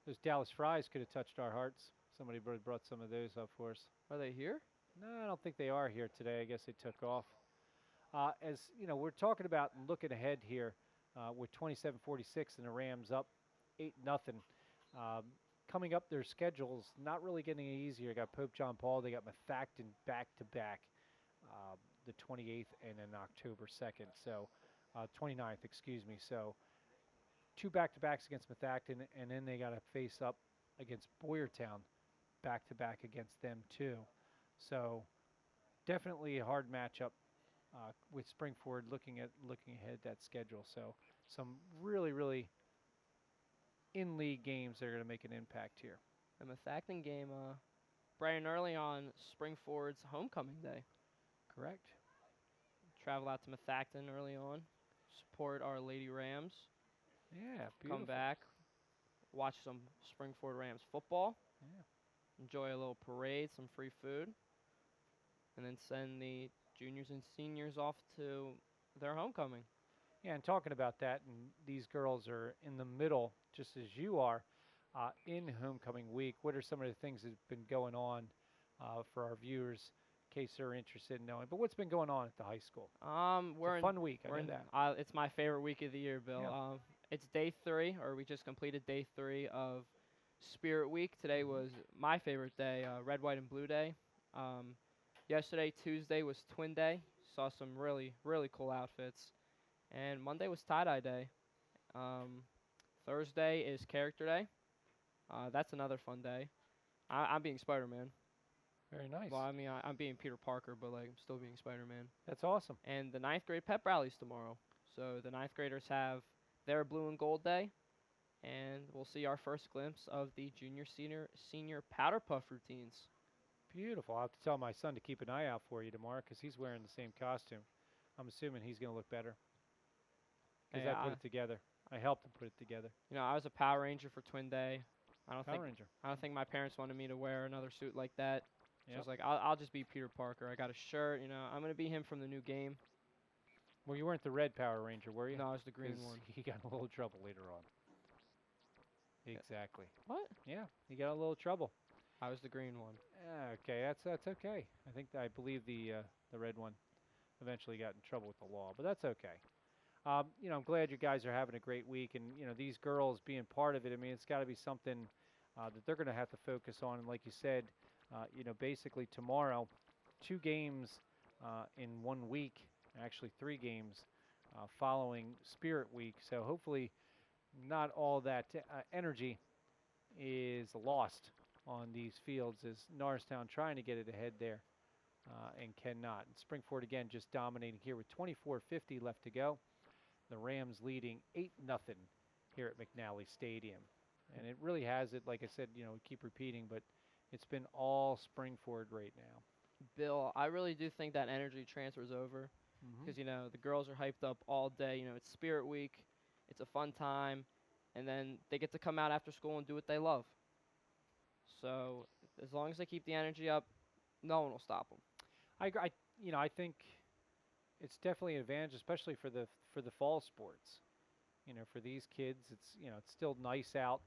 Those Dallas fries could have touched our hearts. Somebody brought some of those up for us. Are they here? No, I don't think they are here today. I guess they took off. As we're talking about and looking ahead here with 27-46 and the Rams up 8-0. Coming up, their schedule's not really getting any easier. Got Pope John Paul. They got Methacton back-to-back, the 28th and then October 2nd. So 29th, excuse me. So 2 back-to-backs against Methacton, and then they got to face up against Boyertown back-to-back against them too. So definitely a hard matchup with Springford looking ahead at that schedule. So some really, really in-league games that are going to make an impact here. The Methacton game, bright and early on Springford's homecoming day. Correct. Travel out to Methacton early on, support our Lady Rams. Yeah, beautiful. Come back, watch some Springford Rams football. Yeah. Enjoy a little parade, some free food, and then send the juniors and seniors off to their homecoming. Yeah, and talking about that, and these girls are in the middle, just as you are, in homecoming week. What are some of the things that have been going on for our viewers, in case they're interested in knowing? But what's been going on at the high school? We're it's a fun week. I know that. It's my favorite week of the year, Bill. Yeah. It's day 3, or we just completed day 3 of Spirit Week. Today was my favorite day, Red, White, and Blue Day. Yesterday, Tuesday, was Twin Day. Saw some really, really cool outfits. And Monday was Tie-Dye Day. Thursday is Character Day. That's another fun day. I'm being Spider-Man. Very nice. Well, I mean, I'm being Peter Parker, but I'm still being Spider-Man. That's awesome. And the 9th grade pep rally's tomorrow. So the 9th graders have their Blue and Gold Day. And we'll see our first glimpse of the junior, senior powder puff routines. Beautiful. I'll have to tell my son to keep an eye out for you tomorrow because he's wearing the same costume. I'm assuming he's going to look better. Because I put it together. I helped him put it together. I was a Power Ranger for Twin Day. I don't think my parents wanted me to wear another suit like that. Yep. So I was like, I'll just be Peter Parker. I got a shirt. I'm going to be him from the new game. Well, you weren't the red Power Ranger, were you? No, I was the green one. He got in a little trouble later on. Exactly. What? Yeah, he got a little trouble. I was the green one. Okay, that's okay. I believe the red one eventually got in trouble with the law, but that's okay. I'm glad you guys are having a great week, and these girls being part of it. I mean, it's got to be something that they're going to have to focus on. And like you said, basically tomorrow, 2 games in 1 week, actually 3 games following Spirit Week. So hopefully, not all that energy is lost on these fields as Norristown trying to get it ahead there and cannot. And Springford again just dominating here with 24:50 left to go. The Rams leading 8-0 here at McNally Stadium. And it really has it, like I said, we keep repeating, but It's been all Springford right now. Bill, I really do think that energy transfers over because the girls are hyped up all day. It's Spirit Week, it's a fun time, and then they get to come out after school and do what they love. So as long as they keep the energy up, no one will stop them. I think it's definitely an advantage, especially for the fall sports. For these kids, it's still nice out,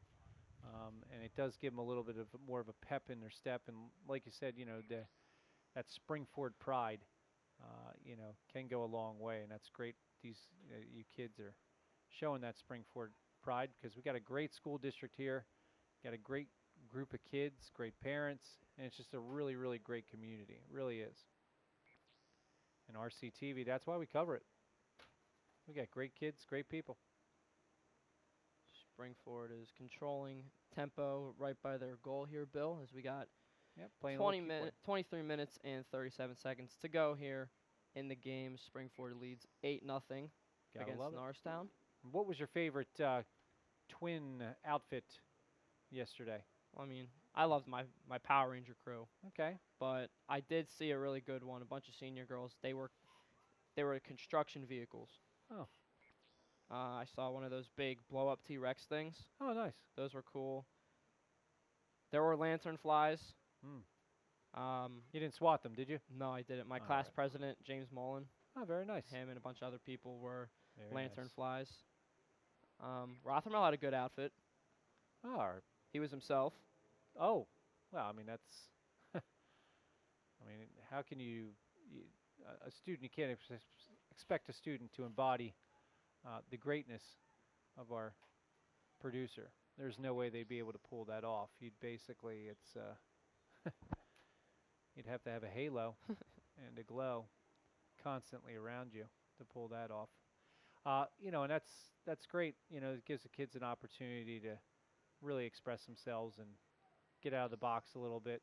and it does give them a little bit of more of a pep in their step. And like you said, that Springford pride, can go a long way, and that's great. You kids are showing that Springford pride because we got a great school district here, got a great group of kids, great parents, and it's just a really, really great community. It really is. And RCTV, that's why we cover it. We got great kids, great people. Springford is controlling tempo right by their goal here, Bill, as we got 23 minutes and 37 seconds to go here in the game. Springford leads 8-0 against Norristown. What was your favorite twin outfit yesterday? I mean, I loved my Power Ranger crew. Okay. But I did see a really good one. A bunch of senior girls. They were construction vehicles. Oh. I saw one of those big blow-up T-Rex things. Oh, nice. Those were cool. There were lantern flies. You didn't swat them, did you? No, I didn't. My class president, James Mullen. Oh, very nice. Him and a bunch of other people were very lantern nice. flies. Rothermel had a good outfit. Oh. He was himself. Oh. Well, I mean, that's... I mean, how can you a student, you can't expect a student to embody the greatness of our producer. There's no way they'd be able to pull that off. You'd basically, you'd have to have a halo and a glow constantly around you to pull that off. And that's great. It gives the kids an opportunity to really express themselves and get out of the box a little bit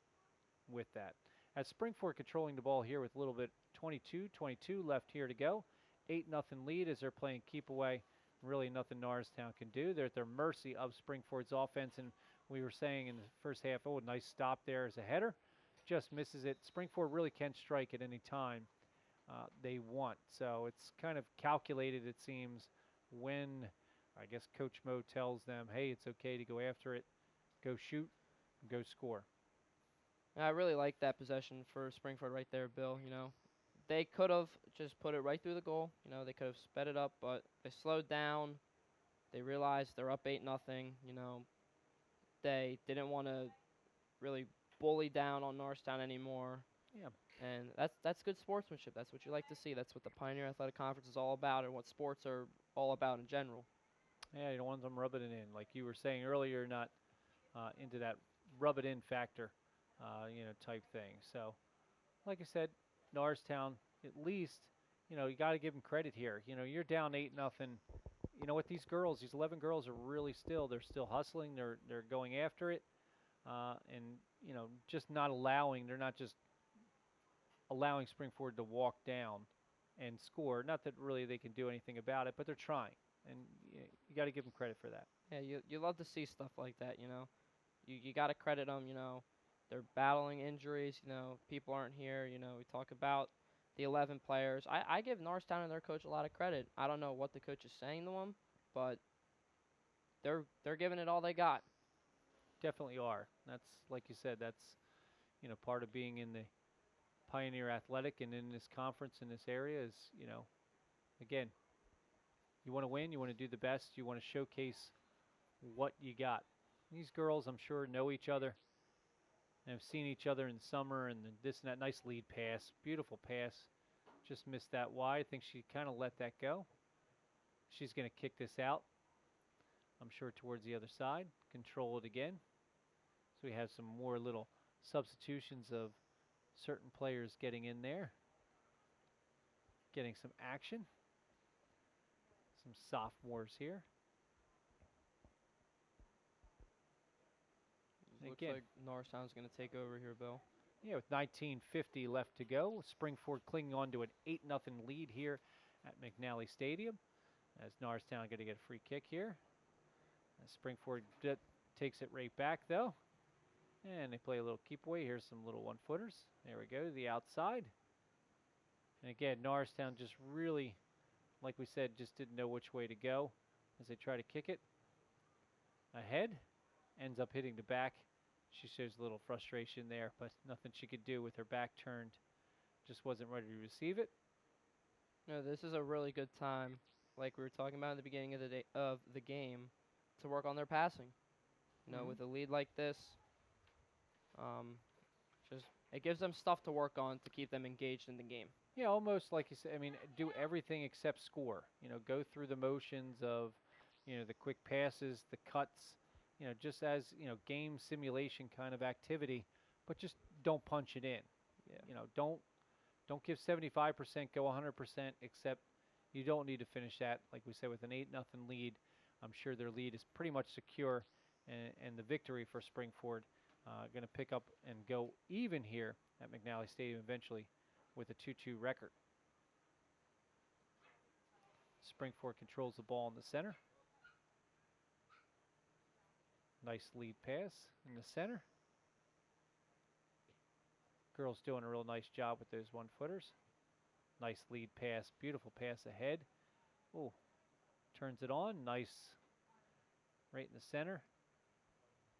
with that. As Springford controlling the ball here with a little bit 22 left here to go. 8-0 lead as they're playing keep away. Really nothing Norristown can do. They're at their mercy of Springford's offense, and we were saying in the first half, a nice stop there as a header. Just misses it. Springford really can strike at any time they want. So it's kind of calculated, it seems, when I guess Coach Mo tells them, hey, it's okay to go after it, go shoot, go score. I really like that possession for Springford right there, Bill. They could have just put it right through the goal. They could have sped it up, but they slowed down. They realized they're up 8-0. They didn't want to really bully down on Norristown anymore. Yeah. And that's good sportsmanship. That's what you like to see. That's what the Pioneer Athletic Conference is all about, and what sports are all about in general. Yeah, you don't want them rubbing it in. Like you were saying earlier, not into that rub it in factor, type thing. So, like I said, Norristown, at least, you got to give them credit here. You're down 8-0. You know what? These 11 girls are really they're still hustling. They're going after it, and just not allowing. They're not just allowing Springford to walk down and score. Not that really they can do anything about it, but they're trying, and you got to give them credit for that. Yeah, you love to see stuff like that. You got to credit them. They're battling injuries. People aren't here. We talk about the 11 players. I give Norristown and their coach a lot of credit. I don't know what the coach is saying to them, but they're giving it all they got. Definitely are. That's, like you said, that's part of being in the Pioneer Athletic and in this conference in this area is, again, you want to win, you want to do the best, you want to showcase what you got. These girls, I'm sure, know each other and have seen each other in summer, and this and that. Nice lead pass, beautiful pass. Just missed that wide. I think she kind of let that go. She's going to kick this out, I'm sure, towards the other side. Control it again. So we have some more little substitutions of certain players getting in there, getting some action. Some sophomores here. Looks like Norristown's going to take over here, Bill. Yeah, with 19:50 left to go. Springford clinging on to an 8-0 lead here at McNally Stadium. As Norristown going to get a free kick here. As Springford takes it right back, though. And they play a little keep away. Here's some little one-footers. There we go, to the outside. And again, Norristown just really, like we said, just didn't know which way to go as they try to kick it. Ahead, ends up hitting the back. She shows a little frustration there, but nothing she could do with her back turned. Just wasn't ready to receive it. No, this is a really good time, like we were talking about at the beginning of the game, to work on their passing. You know, with a lead like this, just it gives them stuff to work on to keep them engaged in the game. Yeah, almost like you said. I mean, do everything except score. You know, go through the motions of, the quick passes, the cuts. Just as game simulation kind of activity, but just don't punch it in. Yeah. Don't give 75%, go 100%. Except you don't need to finish that, like we said, with an 8-0 lead. I'm sure their lead is pretty much secure, and the victory for Springford going to pick up and go even here at McNally Stadium eventually with a 2-2 record. Springford controls the ball in the center. Nice lead pass in the center. Girls doing a real nice job with those one-footers. Nice lead pass, beautiful pass ahead. Oh, turns it on, nice, right in the center.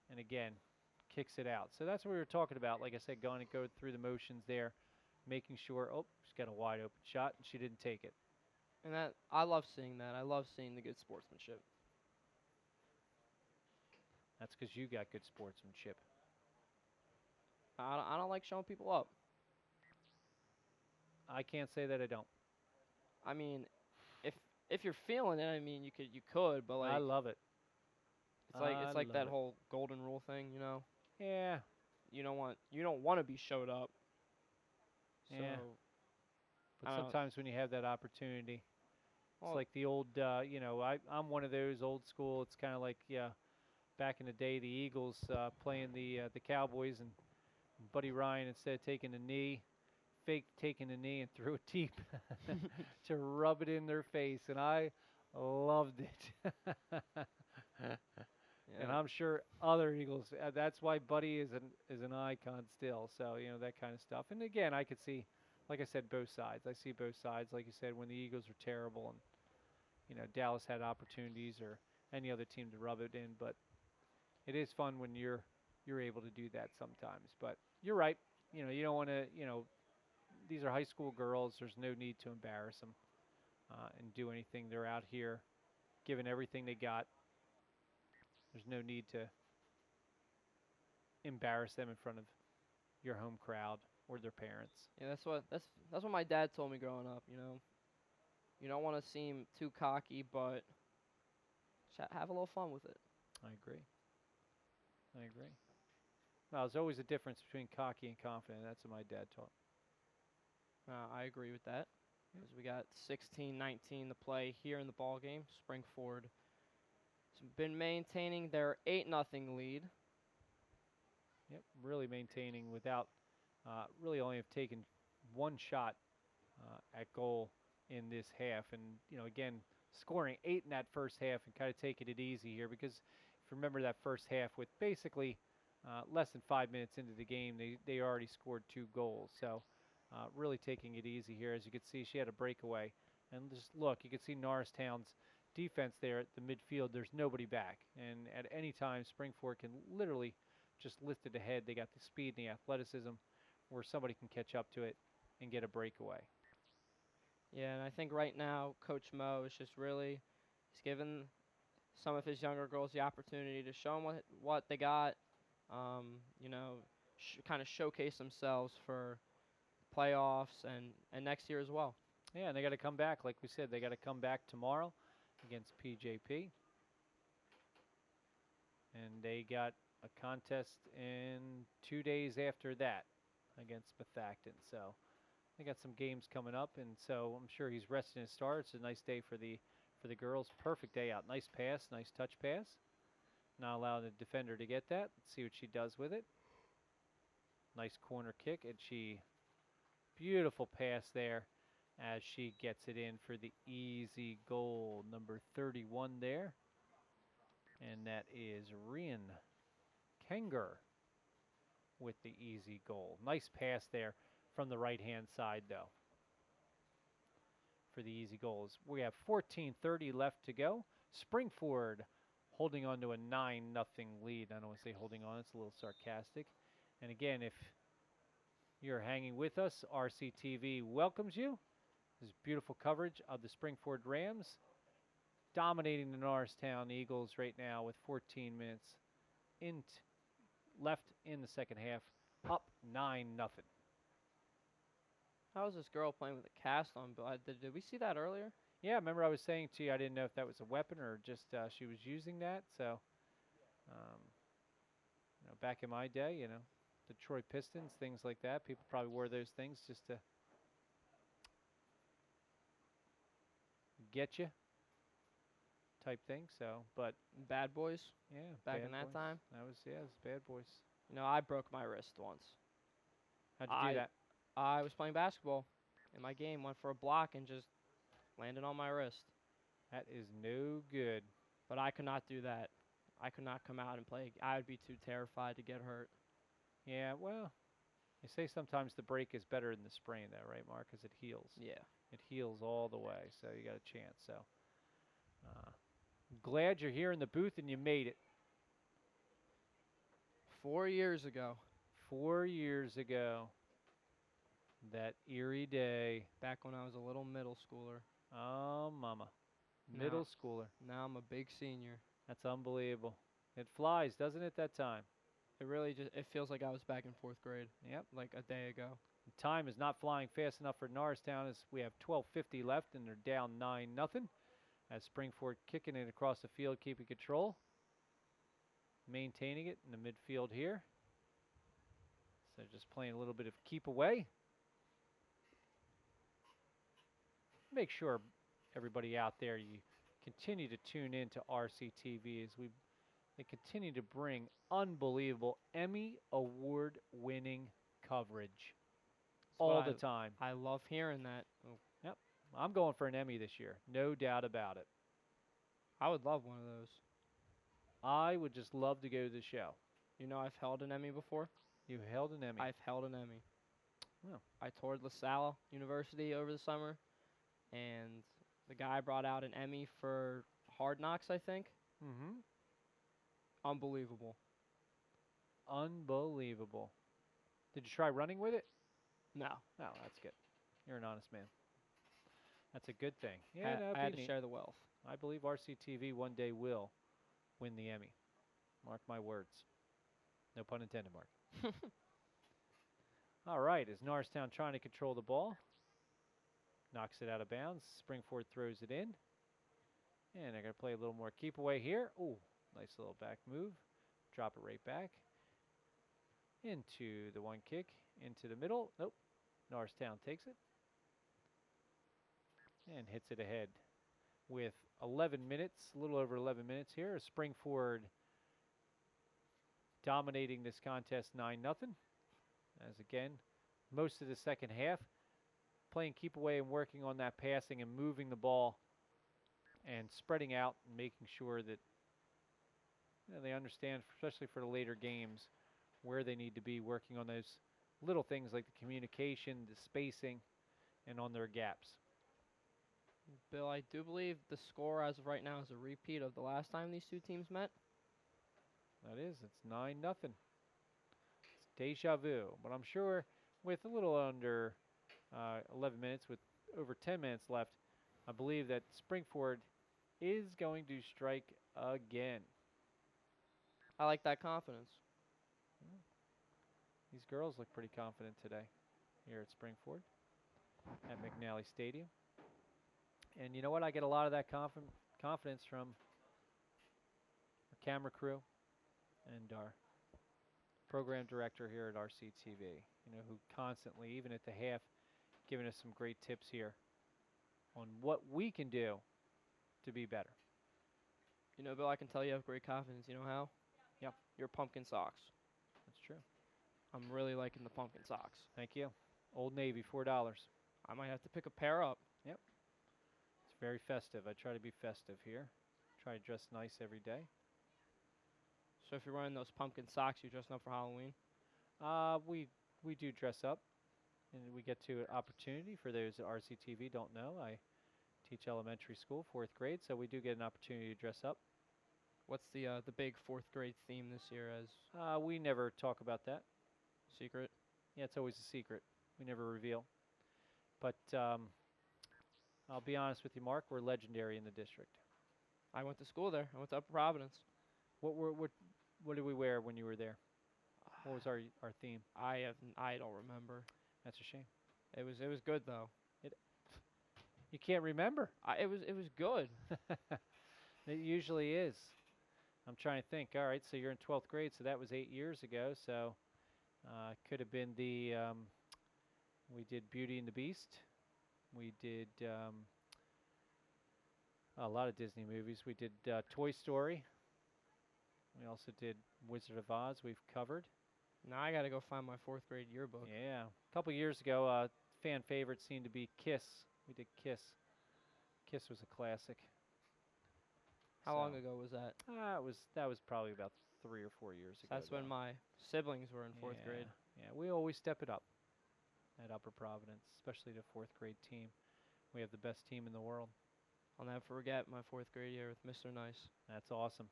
And again, kicks it out. So that's what we were talking about. Like I said, going to go through the motions there, making sure, she's got a wide open shot, and she didn't take it. And that I love seeing that. I love seeing the good sportsmanship. That's because you got good sportsmanship. I don't like showing people up. I can't say that I don't. I mean, if you're feeling it, I mean, you could, but like I love it. It's like that whole golden rule thing, you know. Yeah. You don't want to be showed up. Yeah. So, but sometimes when you have that opportunity, well, it's like the old, I'm one of those old school. It's kind of like, back in the day, the Eagles playing the Cowboys, and Buddy Ryan, instead of taking a knee, faked taking a knee and threw it deep to rub it in their face, and I loved it. And I'm sure other Eagles. That's why Buddy is an icon still. So that kind of stuff. And again, I could see, like I said, both sides. I see both sides. Like you said, when the Eagles were terrible, and Dallas had opportunities, or any other team to rub it in. But it is fun when you're able to do that sometimes. But you're right. You don't want to. These are high school girls. There's no need to embarrass them and do anything. They're out here giving everything they got. There's no need to embarrass them in front of your home crowd or their parents. Yeah, that's what my dad told me growing up. You don't want to seem too cocky, but have a little fun with it. I agree. Well, there's always a difference between cocky and confident. That's what my dad taught. I agree with that. Because we got 16-19 to play here in the ball game. Springford has been maintaining their 8-0 lead. Yep, really maintaining without really only have taken one shot at goal in this half. And, again, scoring 8 in that first half and kind of taking it easy here, because if you remember that first half with basically less than 5 minutes into the game, they already scored 2 goals. So really taking it easy here. As you can see, she had a breakaway. And just look, you can see Norristown's defense there at the midfield. There's nobody back. And at any time, Springford can literally just lift it ahead. They got the speed and the athleticism where somebody can catch up to it and get a breakaway. Yeah, and I think right now Coach Mo is just he's given some of his younger girls the opportunity to show them what they got, kind of showcase themselves for playoffs and next year as well. Yeah, and they got to come back. Like we said, they got to come back tomorrow against PJP. And they got a contest in 2 days after that against Bethacton. So they got some games coming up, and so I'm sure he's resting his star. It's a nice day for the girls. Perfect day out. Nice pass, nice touch pass. Not allowing the defender to get that. Let's see what she does with it. Nice corner kick, and beautiful pass there as she gets it in for the easy goal. Number 31 there. And that is Rian Kenger. with the easy goal. Nice pass there from the right-hand side, though, for the easy goals. We have 14:30 left to go. Springford holding on to a 9-0 lead. I don't want to say holding on. It's a little sarcastic. And again, if you're hanging with us, RCTV welcomes you. This is beautiful coverage of the Springford Rams dominating the Norristown Eagles right now with 14 minutes left in the second half, up 9-0. How is this girl playing with a cast on? Did we see that earlier? Yeah, remember I was saying to you I didn't know if that was a weapon or just she was using that. So, back in my day, Detroit Pistons, things like that, people probably wore those things just to get you type thing. So, but Bad Boys. yeah, Back Bad in that Boys. time. That was it was Bad Boys. I broke my wrist once. How'd you do that? I was playing basketball, and my game went for a block and just landed on my wrist. That is no good. But I could not do that. I could not come out and play. I would be too terrified to get hurt. Yeah, well, they say sometimes the break is better than the sprain, though, right, Mark? Because it heals. Yeah. It heals all the way, so you got a chance. So, glad you're here in the booth and you made it. 4 years ago. 4 years ago. That eerie day. Back when I was a little middle schooler. Oh, mama. Middle schooler. Now I'm a big senior. That's unbelievable. It flies, doesn't it, that time? It really it feels like I was back in 4th grade. Yep. Like a day ago. The time is not flying fast enough for Norristown as we have 12:50 left and they're down 9-0. As Springford kicking it across the field, keeping control. Maintaining it in the midfield here. So just playing a little bit of keep away. Make sure everybody out there, you continue to tune in to RCTV as they continue to bring unbelievable Emmy Award-winning coverage all the time. I love hearing that. Yep. I'm going for an Emmy this year. No doubt about it. I would love one of those. I would just love to go to the show. I've held an Emmy before. You held an Emmy? I've held an Emmy. Oh. I toured LaSalle University over the summer, and the guy brought out an Emmy for Hard Knocks, I think. Mm-hmm. Unbelievable. Unbelievable. Did you try running with it? No. Oh, that's good. You're an honest man. That's a good thing. Yeah, I had to share the wealth. I believe RCTV one day will win the Emmy. Mark my words. No pun intended, Mark. All right, is Norristown trying to control the ball? Knocks it out of bounds. Springford throws it in. And they're going to play a little more keep away here. Ooh, nice little back move. Drop it right back. Into the one kick. Into the middle. Nope. Norristown takes it. And hits it ahead. With 11 minutes, a little over 11 minutes here. Springford dominating this contest 9-0. As again, most of the second half, playing keep away and working on that passing and moving the ball and spreading out and making sure that they understand, especially for the later games, where they need to be working on those little things like the communication, the spacing, and on their gaps. Bill, I do believe the score as of right now is a repeat of the last time these two teams met. That is, it's 9-0. It's deja vu, but I'm sure with a little under 11 minutes, with over 10 minutes left, I believe that Springford is going to strike again. I like that confidence. These girls look pretty confident today here at Springford at McNally Stadium. And you know what? I get a lot of that confidence from our camera crew and our program director here at RCTV, who constantly, even at the half, giving us some great tips here on what we can do to be better. Bill, I can tell you have great confidence. You know how? Yep. Your pumpkin socks. That's true. I'm really liking the pumpkin socks. Thank you. Old Navy, $4. I might have to pick a pair up. Yep. It's very festive. I try to be festive here. Try to dress nice every day. So if you're wearing those pumpkin socks, you're dressing up for Halloween? We do dress up, and we get to an opportunity for those at RCTV don't know. I teach elementary school, 4th grade, so we do get an opportunity to dress up. What's the big 4th grade theme this year as We never talk about that. secret? Yeah, it's always a secret. We never reveal. But I'll be honest with you, Mark. We're legendary in the district. I went to school there. I went to Upper Providence. What did we wear when you were there? What was our theme? I don't remember. That's a shame. It was good though. You can't remember. It was good. It usually is. I'm trying to think. All right, so you're in 12th grade, so that was 8 years ago. So could have been the we did Beauty and the Beast. We did a lot of Disney movies. We did Toy Story. We also did Wizard of Oz. We've covered. Now I gotta go find my 4th grade yearbook. Yeah, a couple years ago, fan favorite seemed to be Kiss. We did Kiss. Kiss was a classic. How long ago was that? That was probably about 3 or 4 years ago. That's when my siblings were in 4th grade. Yeah, we always step it up at Upper Providence, especially the 4th grade team. We have the best team in the world. I'll never forget my 4th grade year with Mr. Nice. That's awesome.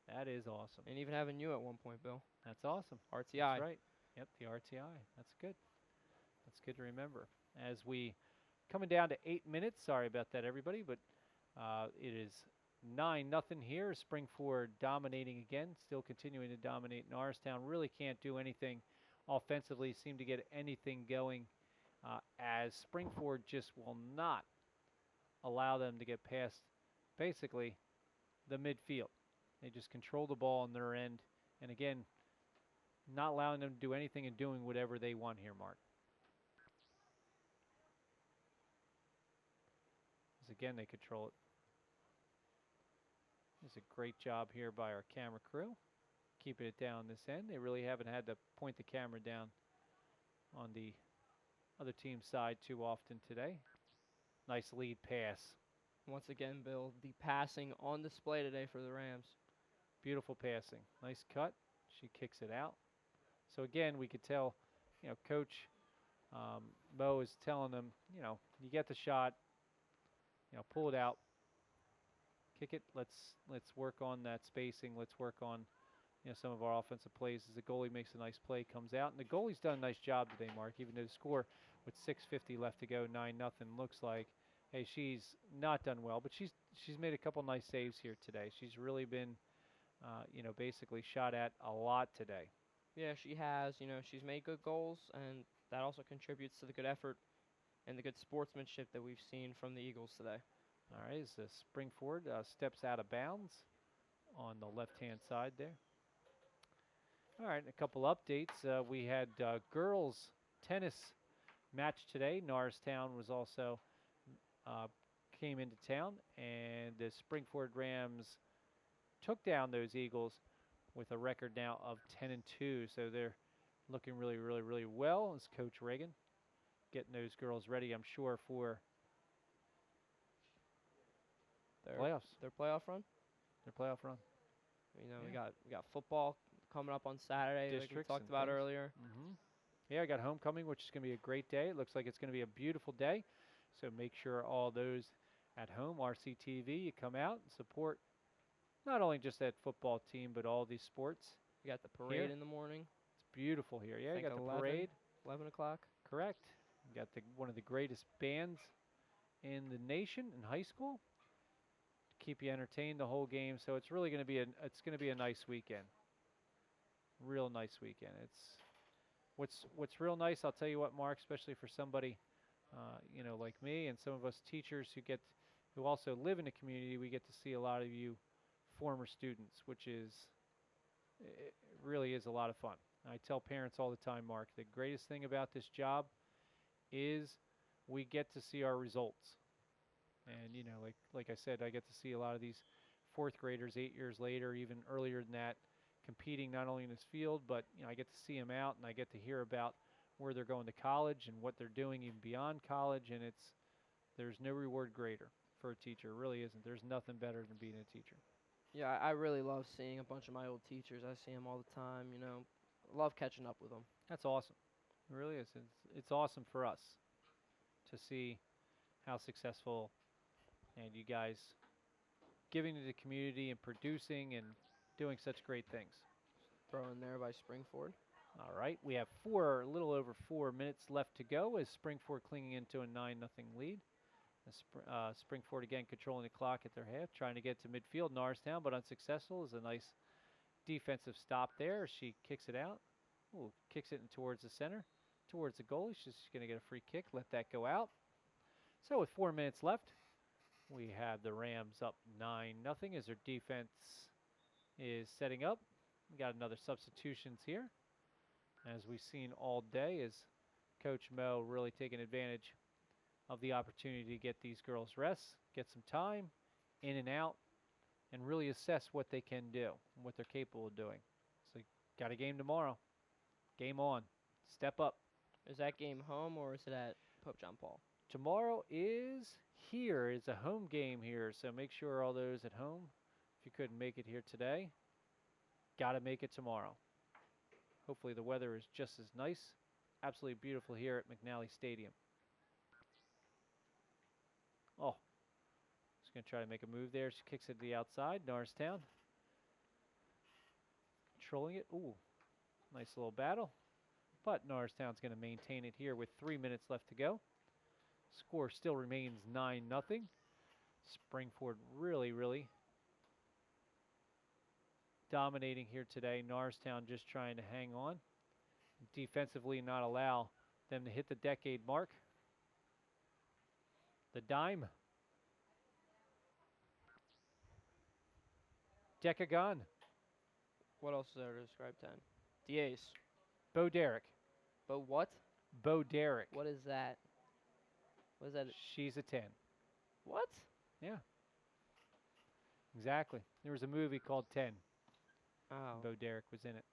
That is awesome. And even having you at one point, Bill. That's awesome. RTI. That's right. Yep, the RTI. That's good. That's good to remember. As we coming down to 8 minutes. Sorry about that, everybody, but it is 9-0 here. Springford dominating again, still continuing to dominate Norristown. Really can't do anything offensively, seem to get anything going as Springford just will not allow them to get past basically the midfield. They just control the ball on their end. And again, not allowing them to do anything and doing whatever they want here, Mark. As again, they control it. It's a great job here by our camera crew. Keeping it down this end. They really haven't had to point the camera down on the other team's side too often today. Nice lead pass. Once again, Bill, the passing on display today for the Rams. Beautiful passing. Nice cut. She kicks it out. So again, we could tell, Coach Mo is telling them, you get the shot, pull it out, kick it. Let's work on that spacing. Let's work on, some of our offensive plays. As the goalie makes a nice play, comes out, and the goalie's done a nice job today, Mark. Even though the score with 6:50 left to go, 9-0, looks like, hey, she's not done well, but she's made a couple nice saves here today. She's really been, basically shot at a lot today. Yeah, she has. She's made good goals, and that also contributes to the good effort and the good sportsmanship that we've seen from the Eagles today. All right, as Springford steps out of bounds on the left-hand side there. All right, a couple updates. We had girls tennis match today. Norristown was also came into town, and the Springford Rams took down those Eagles with a record now of 10-2. So they're looking really, really, really well as Coach Reagan getting those girls ready, I'm sure, for playoffs. Their playoff run? Their playoff run. We got football coming up on Saturday, like we talked about earlier. Yeah, I got homecoming, which is going to be a great day. It looks like it's going to be a beautiful day. So make sure all those at home, RCTV, you come out and support not only just that football team, but all these sports. We got the parade in the morning. It's beautiful here. Yeah, you got the 11, parade. 11 o'clock. Correct. You got one of the greatest bands in the nation in high school to keep you entertained the whole game. So it's really going to be a nice weekend. Real nice weekend. What's real nice, I'll tell you what, Mark, especially for somebody like me and some of us teachers who also live in the community, we get to see a lot of you former students, which it really is a lot of fun. I tell parents all the time, Mark, the greatest thing about this job is we get to see our results. And like I said, I get to see a lot of these 4th graders 8 years later, even earlier than that, competing not only in this field, but I get to see them out and I get to hear about where they're going to college and what they're doing even beyond college, and there's no reward greater for a teacher. It really isn't. There's nothing better than being a teacher. Yeah, I really love seeing a bunch of my old teachers. I see them all the time, love catching up with them. That's awesome. It really is. It's awesome for us to see how successful and you guys giving to the community and producing and doing such great things. Throw in there by Springford. All right, we have a little over 4 minutes left to go as Springford clinging into a 9-0 lead. Springford again controlling the clock at their half, trying to get to midfield. Norristown, but unsuccessful. Is a nice defensive stop there. She kicks it out. Ooh, kicks it in towards the center, towards the goalie. She's going to get a free kick. Let that go out. So with 4 minutes left, we have the Rams up 9-0 as their defense is setting up. We got another substitutions here, as we've seen all day, is Coach Mo really taking advantage of the opportunity to get these girls rest, get some time, in and out, and really assess what they can do and what they're capable of doing. So got a game tomorrow. Game on. Step up. Is that game home or is it at Pope John Paul? Tomorrow is here. It's a home game here, so make sure all those at home, if you couldn't make it here today, got to make it tomorrow. Hopefully the weather is just as nice. Absolutely beautiful here at McNally Stadium. Oh, she's going to try to make a move there. She kicks it to the outside. Norristown controlling it. Ooh, nice little battle. But Norristown's going to maintain it here with 3 minutes left to go. Score still remains 9-0. Springford really dominating here today. Norristown just trying to hang on. Defensively not allow them to hit the decade mark. The dime. Decagon. What else is there to describe 10? The ace. Bo Derek. Bo what? Bo Derek. What is that? What is that? She's a 10. What? Yeah. Exactly. There was a movie called 10. Oh. Bo Derek was in it.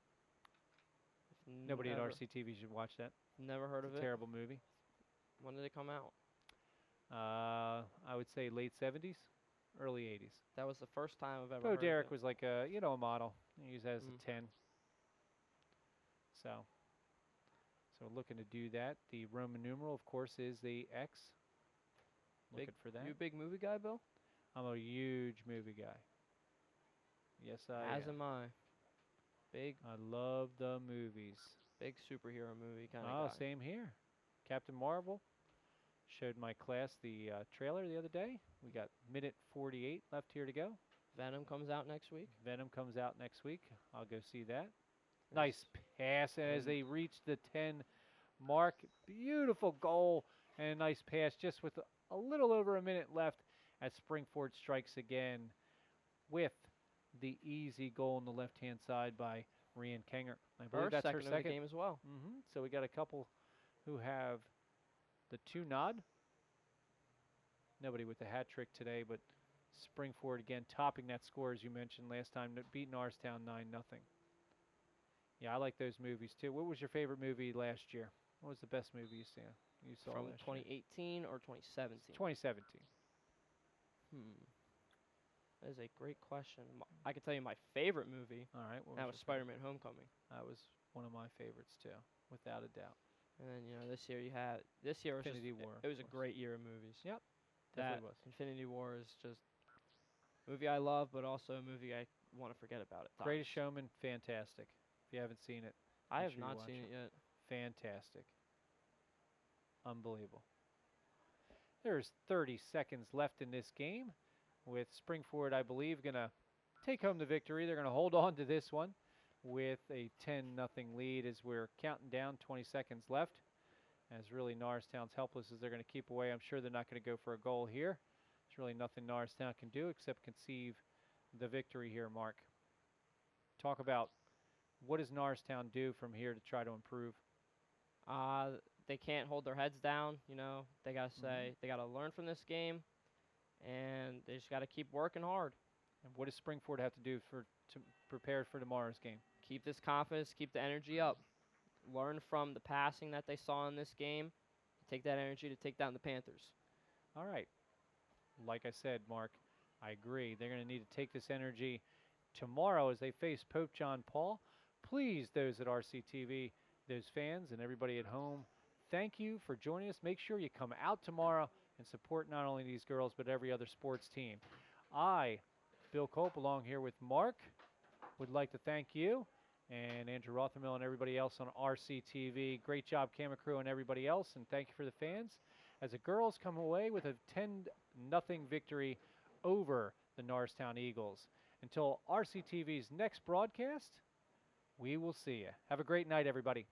Nobody at RCTV should watch that. Never heard of it. Terrible movie. When did it come out? I would say late 70s, early 80s. That was the first time I've ever Bo heard Derek of it. was like a, a model. He used as a 10. So looking to do that. The Roman numeral, of course, is the X. Looking for that. You a big movie guy, Bill? I'm a huge movie guy. Yes, I As am I. Big. I love the movies. Big superhero movie kind of guy. Oh, same here. Captain Marvel. Showed my class the trailer the other day. We got minute 48 left here to go. Venom comes out next week. Venom comes out next week. I'll go see that. Nice pass as they reach the 10 mark. Beautiful goal and a nice pass just with a little over a minute left as Springford strikes again with the easy goal on the left-hand side by Rian Kenger. I believe that's her second second of the game as well. So we got a couple who have the 2 nod. Nobody with the hat trick today, but Springford again topping that score as you mentioned last time, beating Norristown 9-0. Yeah, I like those movies too. What was your favorite movie last year? What was the best movie you saw From last year? 2018 or 2017? 2017. That is a great question. I can tell you my favorite movie. All right. That was Spider-Man Homecoming. That was one of my favorites too, without a doubt. And then, this year was Infinity War. It was a great year of movies. Yep. That Definitely was. Infinity War is just a movie I love, but also a movie I want to forget about at times. Greatest Showman, fantastic. If you haven't seen it, I have make sure you not watch seen it yet. Fantastic. Unbelievable. There's 30 seconds left in this game with Springford, I believe, going to take home the victory. They're going to hold on to this one with a 10-0 lead as we're counting down 20 seconds left. As really Norristown's helpless as they're going to keep away. I'm sure they're not going to go for a goal here. There's really nothing Norristown can do except conceive the victory here, Mark. Talk about what does Norristown do from here to try to improve? They can't hold their heads down. They got to they got to learn from this game, and they just got to keep working hard. And what does Springford have to do to prepare for tomorrow's game? Keep this confidence, keep the energy up. Learn from the passing that they saw in this game. Take that energy to take down the Panthers. All right. Like I said, Mark, I agree. They're going to need to take this energy tomorrow as they face Pope John Paul. please, those at RCTV, those fans, and everybody at home, thank you for joining us. Make sure you come out tomorrow and support not only these girls, but every other sports team. I, Bill Culp, along here with Mark, would like to thank you and Andrew Rothermill and everybody else on RCTV. Great job, camera crew and everybody else, and thank you for the fans. As the girls come away with a 10-0 victory over the Norristown Eagles. Until RCTV's next broadcast, we will see you. Have a great night, everybody.